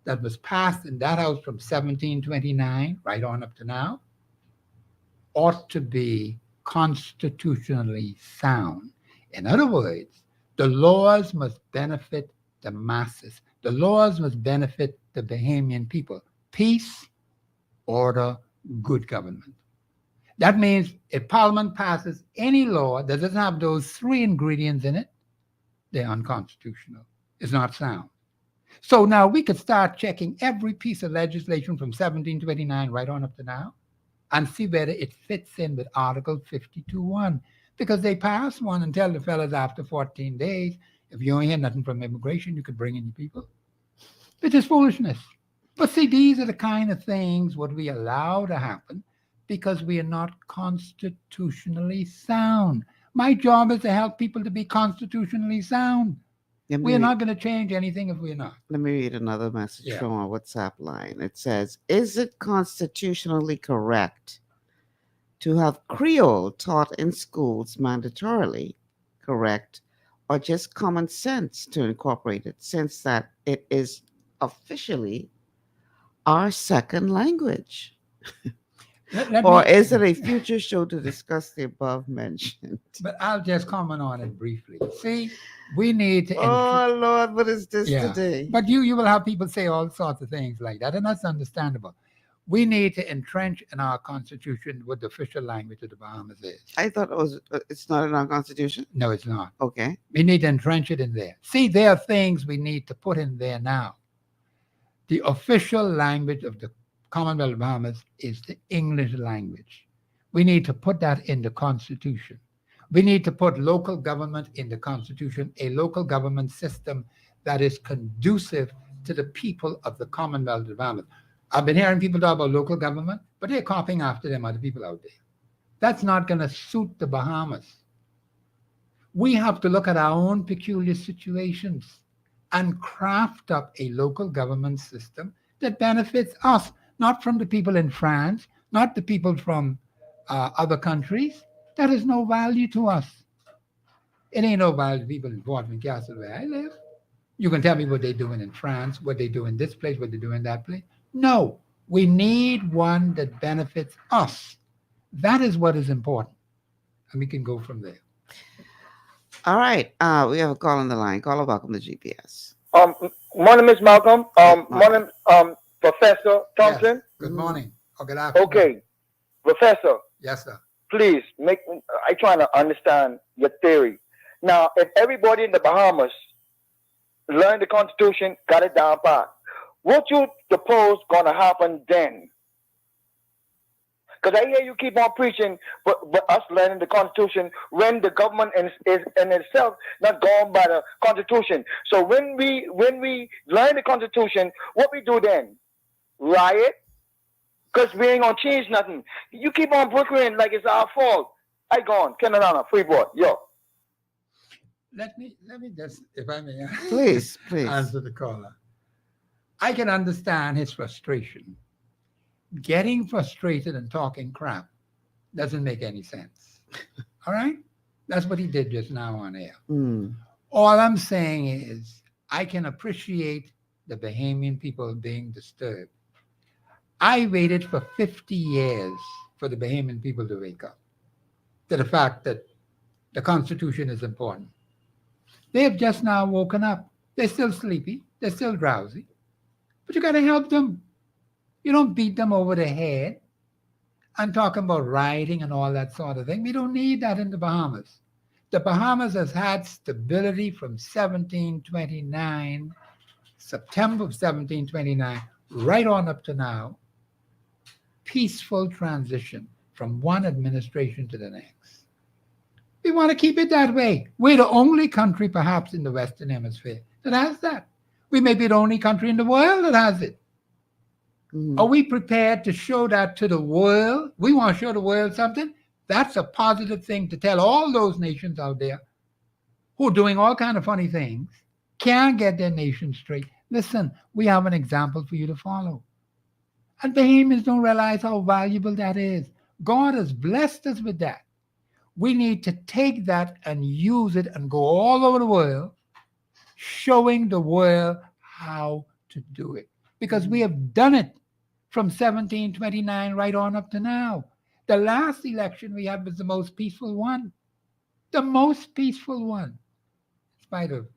that was passed in that house from 1729 right on up to now ought to be constitutionally sound. In other words, the laws must benefit the masses. The laws must benefit the Bahamian people. Peace, order, good government. That means if Parliament passes any law that doesn't have those 3 ingredients in it, they're unconstitutional. It's not sound. So now we could start checking every piece of legislation from 1729 right on up to now and see whether it fits in with Article 52.1. Because they pass one and tell the fellas after 14 days, if you don't hear nothing from immigration, you could bring in your people. It is foolishness. But see, these are the kind of things what we allow to happen because we are not constitutionally sound. My job is to help people to be constitutionally sound. We're not going to change anything if we're not. Let me read another message from our WhatsApp line. It says, is it constitutionally correct to have Creole taught in schools mandatorily, correct, or just common sense to incorporate it since that it is officially our second language? Or is it a future show to discuss the above mentioned? But I'll just comment on it briefly. See, we need to... Oh, Lord, what is this today? But you will have people say all sorts of things like that, and that's understandable. We need to entrench in our Constitution what the official language of the Bahamas is. I thought it's not in our Constitution? No, it's not. Okay. We need to entrench it in there. See, there are things we need to put in there now. The official language of the Commonwealth of Bahamas is the English language. We need to put that in the Constitution. We need to put local government in the Constitution, a local government system that is conducive to the people of the Commonwealth of the Bahamas. I've been hearing people talk about local government, but they're copying after them other people out there. That's not going to suit the Bahamas. We have to look at our own peculiar situations and craft up a local government system that benefits us, not from the people in France, not the people from other countries. That is no value to us. It ain't no value to people in Portland Castle where I live. You can tell me what they're doing in France, what they do in this place, what they do in that place. No, we need one that benefits us. That is what is important. And we can go from there. All right. We have a call on the line. Caller, welcome to GPS. Morning, Miss Malcolm. Morning, Professor Thompson. Yes. Good morning. Or good afternoon. Okay. Professor. Yes, sir. Please, I'm trying to understand your theory. Now, if everybody in the Bahamas learn the Constitution, got it down pat. What you suppose gonna happen then? Because I hear you keep on preaching, but us learning the Constitution when the government is in itself not going by the Constitution. So when we learn the Constitution, what we do then? Riot? Because we ain't gonna change nothing. You keep on brokering like it's our fault. I go on. Canada, Freeport, yo. Let me just, if I may, Please. answer the caller. I can understand his frustration. Getting frustrated and talking crap doesn't make any sense. All right? That's what he did just now on air. All I'm saying is I can appreciate the Bahamian people being disturbed. I waited for 50 years for the Bahamian people to wake up to the fact that the Constitution is important. They have just now woken up. They're still sleepy. They're still drowsy. But you got to help them. You don't beat them over the head and talk about rioting and all that sort of thing. We don't need that in the Bahamas. The Bahamas has had stability from 1729, September of 1729, right on up to now. Peaceful transition from one administration to the next. We want to keep it that way. We're the only country, perhaps, in the Western Hemisphere that has that. We may be the only country in the world that has it. Are we prepared to show that to the world? We want to show the world something. That's a positive thing to tell all those nations out there who are doing all kinds of funny things, can't get their nation straight. Listen, we have an example for you to follow. And Bahamians don't realize how valuable that is. God has blessed us with that. We need to take that and use it and go all over the world, showing the world how to do it. Because we have done it from 1729 right on up to now. The last election we had was the most peaceful one. The most peaceful one. In spite of,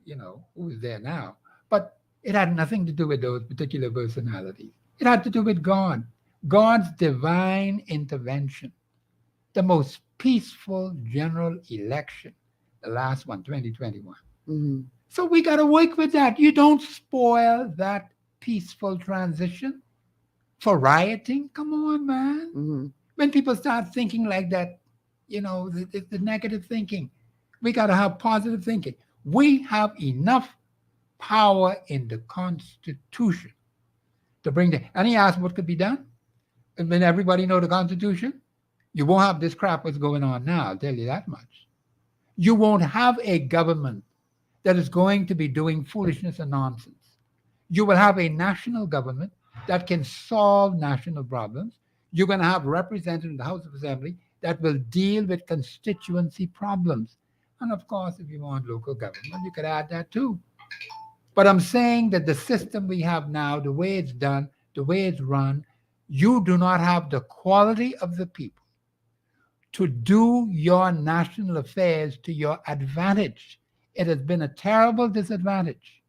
who is there now. But it had nothing to do with those particular personalities. It had to do with God. God's divine intervention. The most peaceful general election. The last one, 2021. So we got to work with that. You don't spoil that peaceful transition for rioting. Come on, man. When people start thinking like that, the negative thinking, we got to have positive thinking. We have enough power in the Constitution to bring the. And he asked what could be done. And when everybody know the Constitution, you won't have this crap what's going on now. I'll tell you that much. You won't have a government that is going to be doing foolishness and nonsense. You will have a national government that can solve national problems. You're going to have representatives in the House of Assembly that will deal with constituency problems. And of course, if you want local government, you could add that too. But I'm saying that the system we have now, the way it's done, the way it's run, you do not have the quality of the people to do your national affairs to your advantage. It has been a terrible disadvantage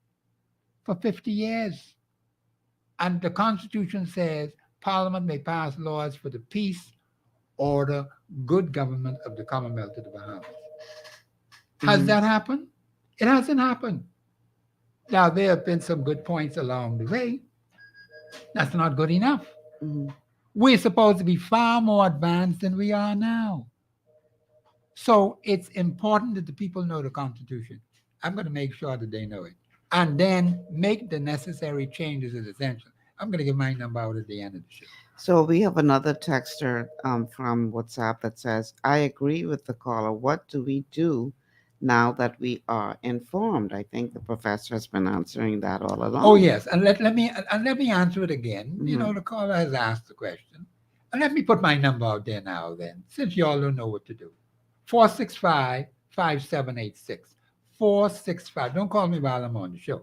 for 50 years. And the Constitution says Parliament may pass laws for the peace, order, good government of the Commonwealth of the Bahamas. Has that happened? It hasn't happened. Now, there have been some good points along the way. That's not good enough. We're supposed to be far more advanced than we are now. So it's important that the people know the Constitution. I'm going to make sure that they know it. And then make the necessary changes as essential. I'm going to give my number out at the end of the show. So we have another texter from WhatsApp that says, I agree with the caller. What do we do now that we are informed? I think the professor has been answering that all along. Oh, yes. And let me answer it again. The caller has asked the question. And let me put my number out there now then, since you all don't know what to do. 465-5786. 465. Don't call me while I'm on the show.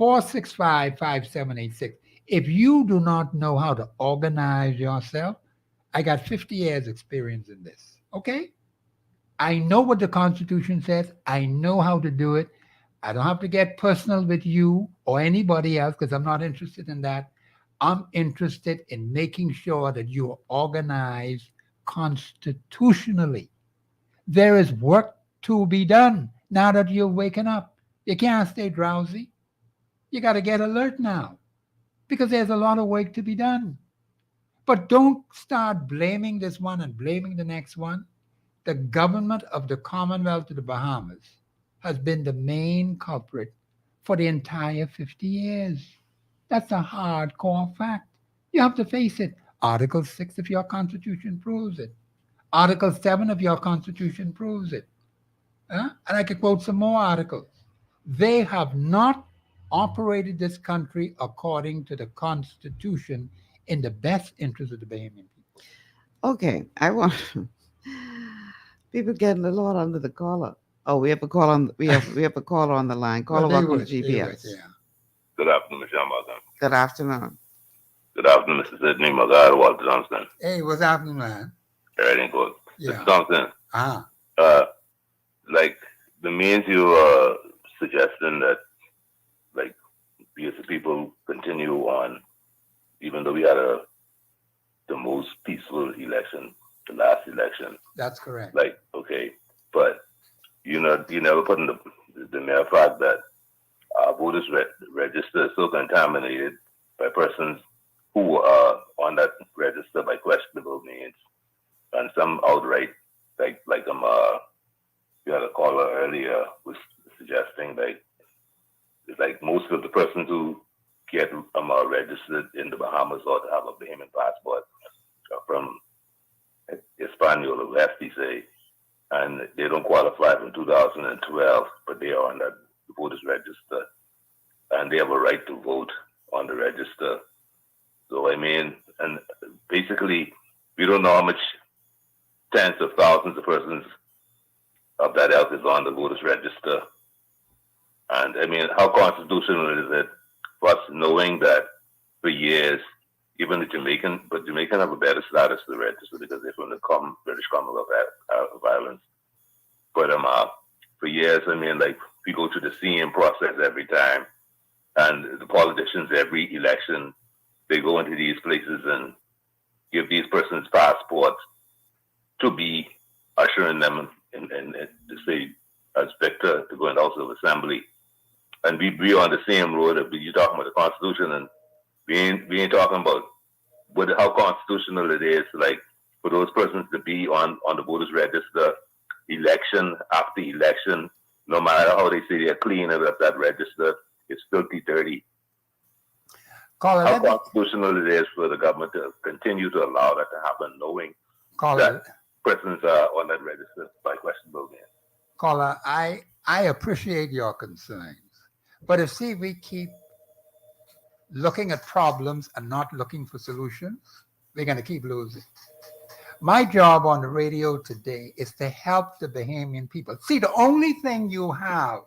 465-5786. If you do not know how to organize yourself, I got 50 years experience in this. Okay? I know what the Constitution says. I know how to do it. I don't have to get personal with you or anybody else because I'm not interested in that. I'm interested in making sure that you are organized constitutionally. There is work to be done now that you're waking up. You can't stay drowsy. You got to get alert now because there's a lot of work to be done. But don't start blaming this one and blaming the next one. The government of the Commonwealth of the Bahamas has been the main culprit for the entire 50 years. That's a hardcore fact. You have to face it. Article 6 of your Constitution proves it. Article 7 of your Constitution proves it. And I could quote some more articles. They have not operated this country according to the Constitution in the best interest of the Bahamian people. Okay, I want people getting a lot under the collar. Oh, we have a call on. We have a caller on the line. Caller, welcome to GPS. Good afternoon, Mr. Morgan. Good afternoon. Good afternoon, Mr. Sidney Morgan, Walter Thompson. Hey, what's happening, man? Everything good. Yeah. Mr. Thompson. Like the means you are suggesting that, like, because the people continue on, even though we had the most peaceful election, the last election. That's correct. Like, okay, but you never put in the mere fact that our voters register is so contaminated by persons who are on that register by questionable means, and some outright, like you had a caller earlier was suggesting like most of the persons who get registered in the Bahamas ought to have a Bahamian passport from Espanol or West, he say, and they don't qualify from 2012, but they are on that voters register, and they have a right to vote on the register. So I mean, and basically, we don't know how much tens of thousands of persons of that ilk is on the voters register. And I mean, how constitutional is it for us knowing that for years, even the Jamaican have a better status to the register because they're from the British Commonwealth of Islands. But for years, I mean, like, we go through the same process every time. And the politicians, every election, they go into these places and give these persons passports to be ushering them and to say as victor to go in the House of Assembly. And we on the same road. You're talking about the Constitution, and we ain't talking about how constitutional it is, like, for those persons to be on the voters register, election after election, no matter how they say they're clean of that register, it's filthy dirty. How constitutional it is for the government to continue to allow that to happen, knowing that persons are on that register by questionable means. Caller, I appreciate your concerns, but if we keep looking at problems and not looking for solutions, we're going to keep losing. My job on the radio today is to help the Bahamian people. See, the only thing you have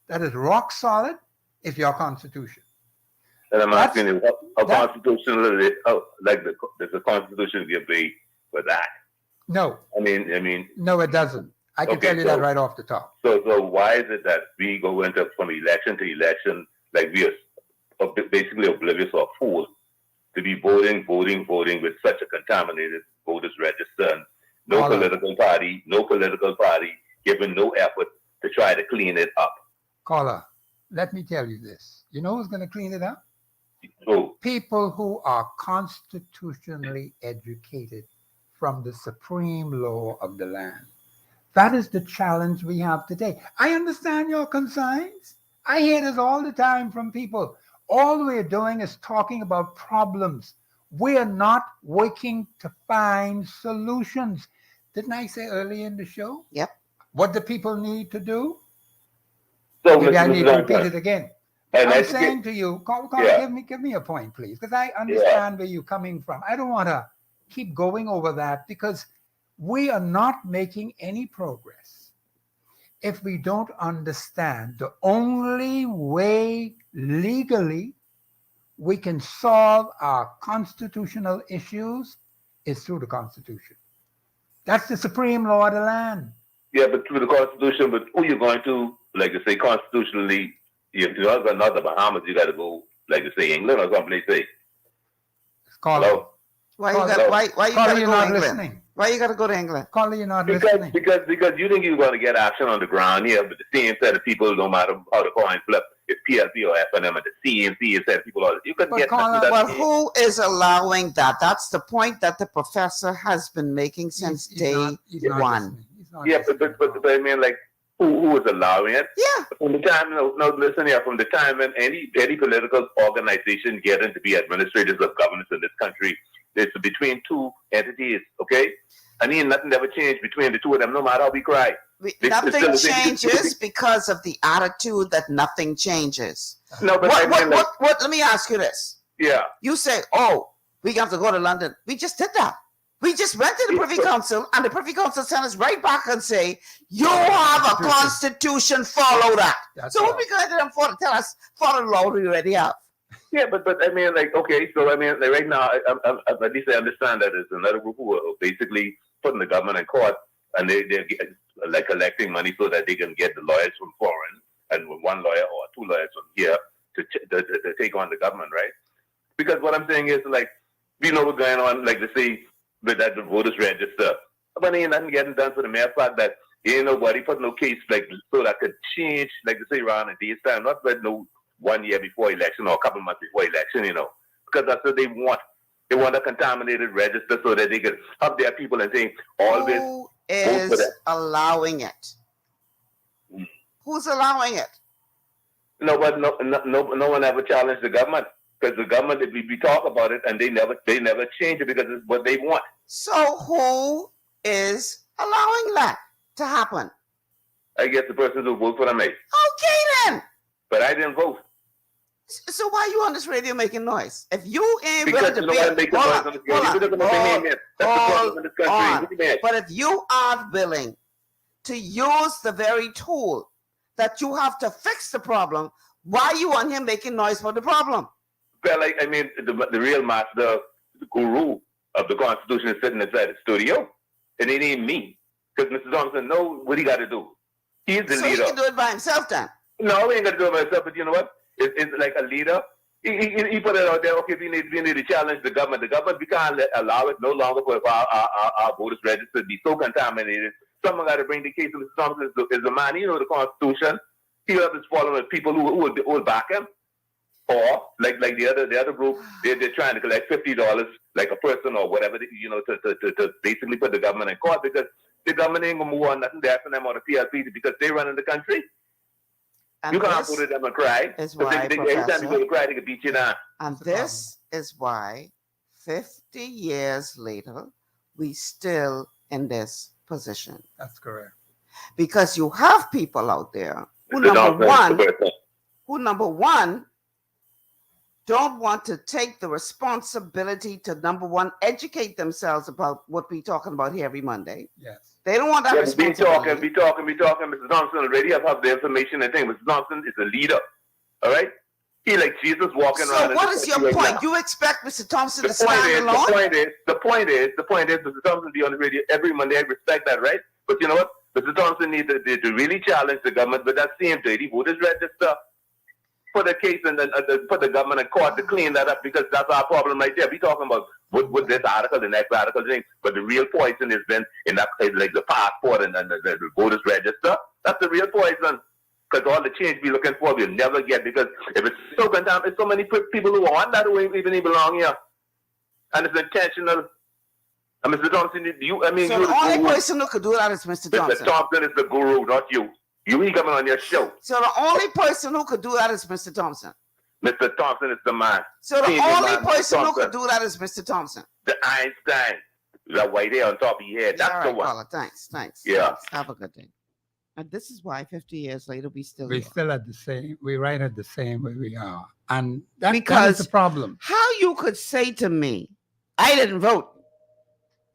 that is rock solid is your Constitution. And I'm asking you, how constitutional is it? Does the Constitution give way for that? No. I mean. No, it doesn't. I can tell you that right off the top. So why is it that we go into from election to election, like we are basically oblivious or fools to be voting with such a contaminated voters register, and no political party giving no effort to try to clean it up? Caller, let me tell you this. You know who's going to clean it up? Who? People who are constitutionally educated from the supreme law of the land. That is the challenge we have today. I understand your concerns. I hear this all the time from people. All we're doing is talking about problems. We're not working to find solutions. Didn't I say earlier in the show? Yep. What do people need to do? So maybe I need to repeat it again. And I'm saying to you, give me a point, please, because I understand where you're coming from. I don't want to keep going over that because we are not making any progress if we don't understand the only way legally we can solve our constitutional issues is through the Constitution. That's the supreme law of the land. Yeah, but through the Constitution, but who you going to, like to say, constitutionally, if you're not the Bahamas, you got to go, like to say, England or someplace, say. Hello? Why you got to go to England? Listening? Why you got to go to England? Caller, you're not listening. Because you think you're going to get action on the ground here, but the same set of people, no matter how the coin flip, it's PLP or FNM and the CNC instead people all. You couldn't get nothing Well, done. who is allowing that? That's the point that the professor has been making since day one. Yeah, but I mean, like, who is allowing it? Yeah. From the time, no, listen here, from the time when any political organization get into be administrators of governance in this country, it's between two entities, okay? I mean, nothing ever changed between the two of them, no matter how we cry. Nothing changes because of the attitude that nothing changes. No, but what? Let me ask you this. Yeah. You say, oh, we got to go to London. We just did that. We just went to the Privy Council, and the Privy Council sent us right back and say, you have a constitution, follow that. So what we going to them for to tell us, follow the law we already have? Yeah, but I mean, like, okay, so I mean, like right now, at least I understand that there's another group who are basically putting the government in court, and they're like collecting money so that they can get the lawyers from foreign, and one lawyer or two lawyers from here to take on the government, right? Because what I'm saying is, like, we know what's going on, like, to say, with that the voters register. But ain't nothing getting done for the mere fact that ain't nobody put no case, like, so that could change, like, to say, around a day's time, not but no 1 year before election or a couple months before election, because that's what they want. They want a contaminated register so that they can have their people and say, always Who is allowing it? Who's allowing it? No, but no one ever challenged the government, because the government, we talk about it and they never change it because it's what they want. So who is allowing that to happen? I guess the person who voted for them. Okay then. But I didn't vote. So why are you on this radio making noise? If you ain't because willing to be, but if you aren't willing to use the very tool that you have to fix the problem, why are you on here making noise for the problem? Well, I mean, the real master, the guru of the Constitution is sitting inside the studio, and it ain't me. Because Mr. Thompson knows what he got to do. He's the leader. So he can do it by himself then? No, he ain't got to do it by himself, but you know what? It's like a leader. He put it out there, okay, we need to challenge the government. The government, we can't allow it no longer for our voters register to be so contaminated. Someone got to bring the case. Mr. Thompson is the man, the Constitution. He has his following people who will back him. Or, like the other group, they're trying to collect $50, like a person or whatever, to basically put the government in court, because the government ain't going to move on nothing there for them or the PLP because they run in the country. And you can't go to them and cry. Is why, every time you go to cry, they can beat you down. And this is why 50 years later, we still in this position. That's correct. Because you have people out there who, number one, don't want to take the responsibility to, number one, educate themselves about what we're talking about here every Monday. Yes. They don't want that responsibility. Be talking. Mr. Thompson already have the information and things. Mr. Thompson is a leader. All right? He like Jesus walking around. So what is your point? You expect Mr. Thompson to stand alone? The point is, Mr. Thompson be on the radio every Monday. I respect that, right? But you know what? Mr. Thompson needs to really challenge the government with that same dirty voters register. Put a case and put the government in court to clean that up, because that's our problem right there. We talking about with this article, the next article thing, but the real poison has been in that case, like the passport and the voters register. That's the real poison. Because all the change we're looking for, we'll never get, because if it's so contaminated, it's so many people who want that who even belong here, and it's intentional. And Mr. Thompson, so the only person who could do that is Mr. Thompson. Mr. Thompson is the guru, not you. You ain't coming on your show. So the only person who could do that is Mr. Thompson. Mr. Thompson is the man. So the only person who could do that is Mr. Thompson. The Einstein. That white hair on top of your head. That's the one. Paula, thanks. Yeah. Thanks. Have a good day. And this is why 50 years later we still at the same. We're right at the same way we are, and that is the problem. How you could say to me, "I didn't vote."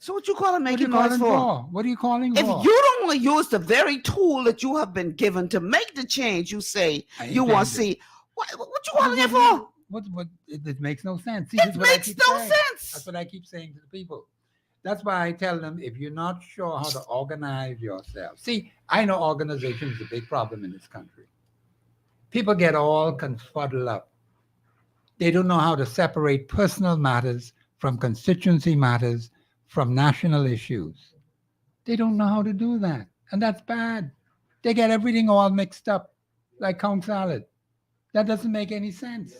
So what you calling making noise for? What are you calling for? If you don't want to use the very tool that you have been given to make the change, you say you want to see. What you calling it for? It makes no sense. See, it makes no sense. That's what I keep saying to the people. That's why I tell them, if you're not sure how to organize yourself. See, I know organization is a big problem in this country. People get all confuddled up. They don't know how to separate personal matters from constituency matters, from national issues. They don't know how to do that. And that's bad. They get everything all mixed up like Count salad. That doesn't make any sense.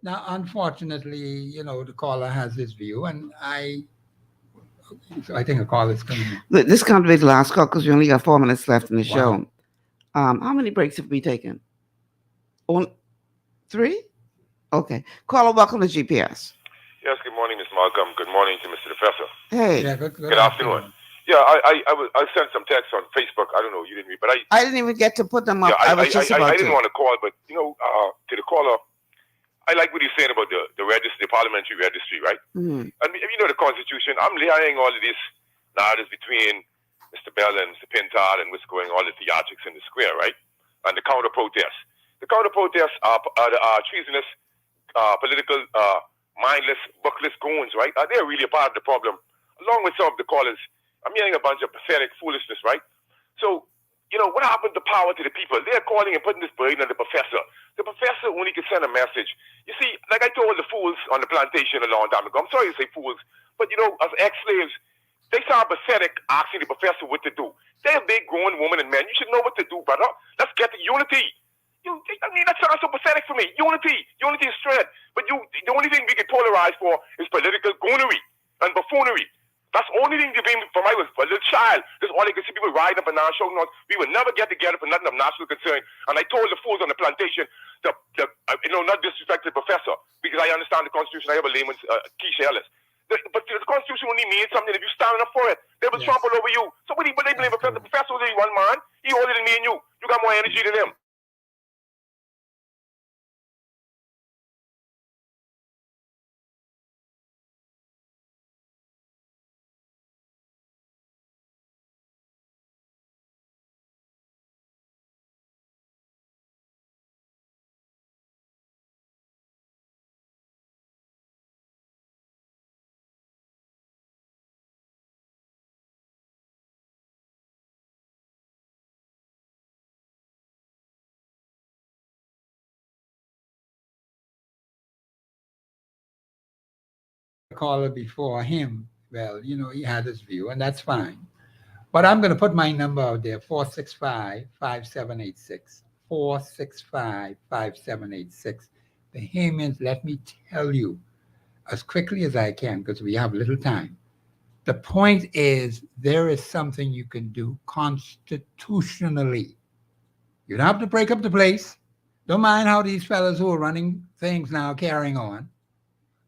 Now, unfortunately, the caller has his view, and I think a call is coming in. This can't be the last call because we only got 4 minutes left in the show. How many breaks have we taken? On 3? Okay. Caller, welcome to GPS. Yes, good morning, Ms. Malcolm. Good morning to Mr. Professor. Hey. Yeah, good afternoon. Yeah, I sent some text on Facebook. I don't know, you didn't read, but I didn't even get to put them up. Yeah, I was just about I didn't want to call, but to the caller, I like what he's saying about the registry, the parliamentary registry, right? Mm-hmm. I mean, the Constitution. I'm hearing all of this narratives between Mr. Bell and Mr. Pintard and what's going on, the theatrics in the square, right? And the counter protests. The counter protests are treasonous, political, mindless, bookless goons, right? They're really a part of the problem, along with some of the callers. I'm hearing a bunch of pathetic foolishness, right? So, what happened to power to the people? They're calling and putting this burden on the professor. The professor only can send a message. You see, like I told the fools on the plantation a long time ago, I'm sorry to say fools, but as ex-slaves, they sound pathetic asking the professor what to do. They're a big grown woman and man. You should know what to do, brother. Let's get to unity. That sounds so pathetic for me. Unity is strength. But the only thing we get polarized for is political goonery and buffoonery. That's the only thing you bring from I was a little child. That's all I could see people riding up and down shouting out. We would never get together for nothing of national concern. And I told the fools on the plantation, not disrespect the professor, because I understand the Constitution. I have a layman's Keisha Ellis. But the Constitution only means something if you stand up for it. They will trample over you. So what they blame the professor? The professor was only one man. He older than me and you. You got more energy than him. Caller before him, well, he had his view, and that's fine. But I'm going to put my number out there, 465-5786. 465-5786. Bahamians, let me tell you as quickly as I can, because we have little time. The point is, there is something you can do constitutionally. You don't have to break up the place. Don't mind how these fellas who are running things now carrying on.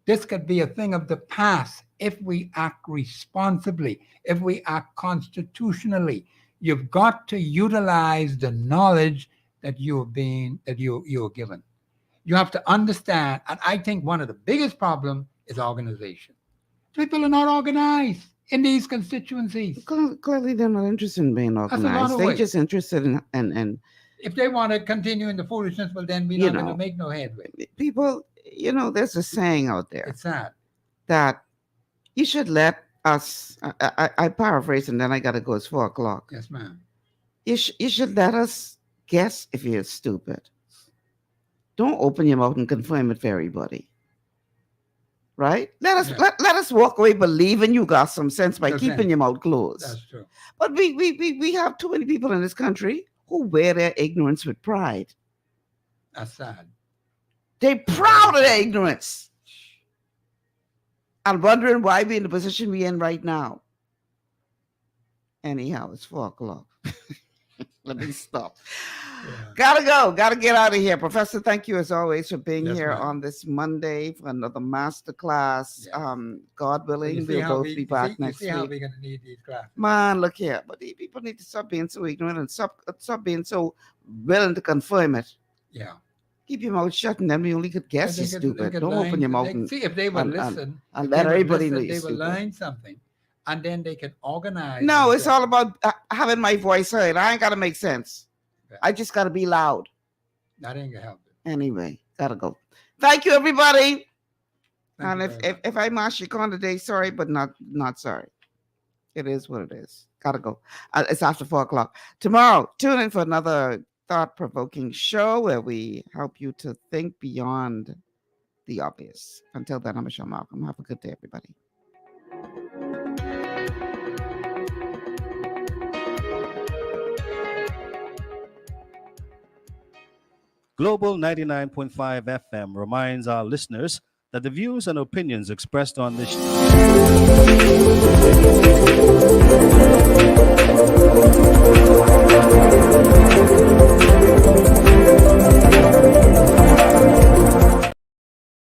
This could be a thing of the past if we act responsibly, if we act constitutionally. You've got to utilize the knowledge that you're given. You have to understand, and I think one of the biggest problems is organization. People are not organized in these constituencies. Clearly, they're not interested in being organized. They're just interested in. If they want to continue in the foolishness, well, then we're not going to make no headway. People, there's a saying out there. It's sad. That you should let us, I paraphrase and then I got to go, it's 4:00. Yes, ma'am. You should let us guess if you're stupid. Don't open your mouth and confirm it for everybody. Right? Let us walk away believing you got some sense by keeping your mouth closed. That's true. But we have too many people in this country who wear their ignorance with pride. That's sad. They're proud of their ignorance. I'm wondering why we're in the position we're in right now. Anyhow, it's 4:00. Let me stop. Gotta go. Gotta get out of here. Professor, thank you as always for being here on this Monday for another masterclass. God willing, we'll both be back next week. See how we're going to need these classes. Man, look here. But these people need to stop being so ignorant and stop being so willing to confirm it. Yeah. Keep your mouth shut and then we only could guess you're stupid. Don't open your mouth. See, if they will listen. And let everybody know you're they stupid. will learn something. And then they can organize. No, it's all about having my voice heard. I ain't got to make sense. I just got to be loud. That ain't going to help it. Anyway, got to go. Thank you, everybody. And if I mash your con today, sorry, but not sorry. It is what it is. Got to go. It's after 4:00. Tomorrow, tune in for another thought-provoking show where we help you to think beyond the obvious. Until then, I'm Michelle Malcolm. Have a good day, everybody. Global 99.5 FM reminds our listeners that the views and opinions expressed on this show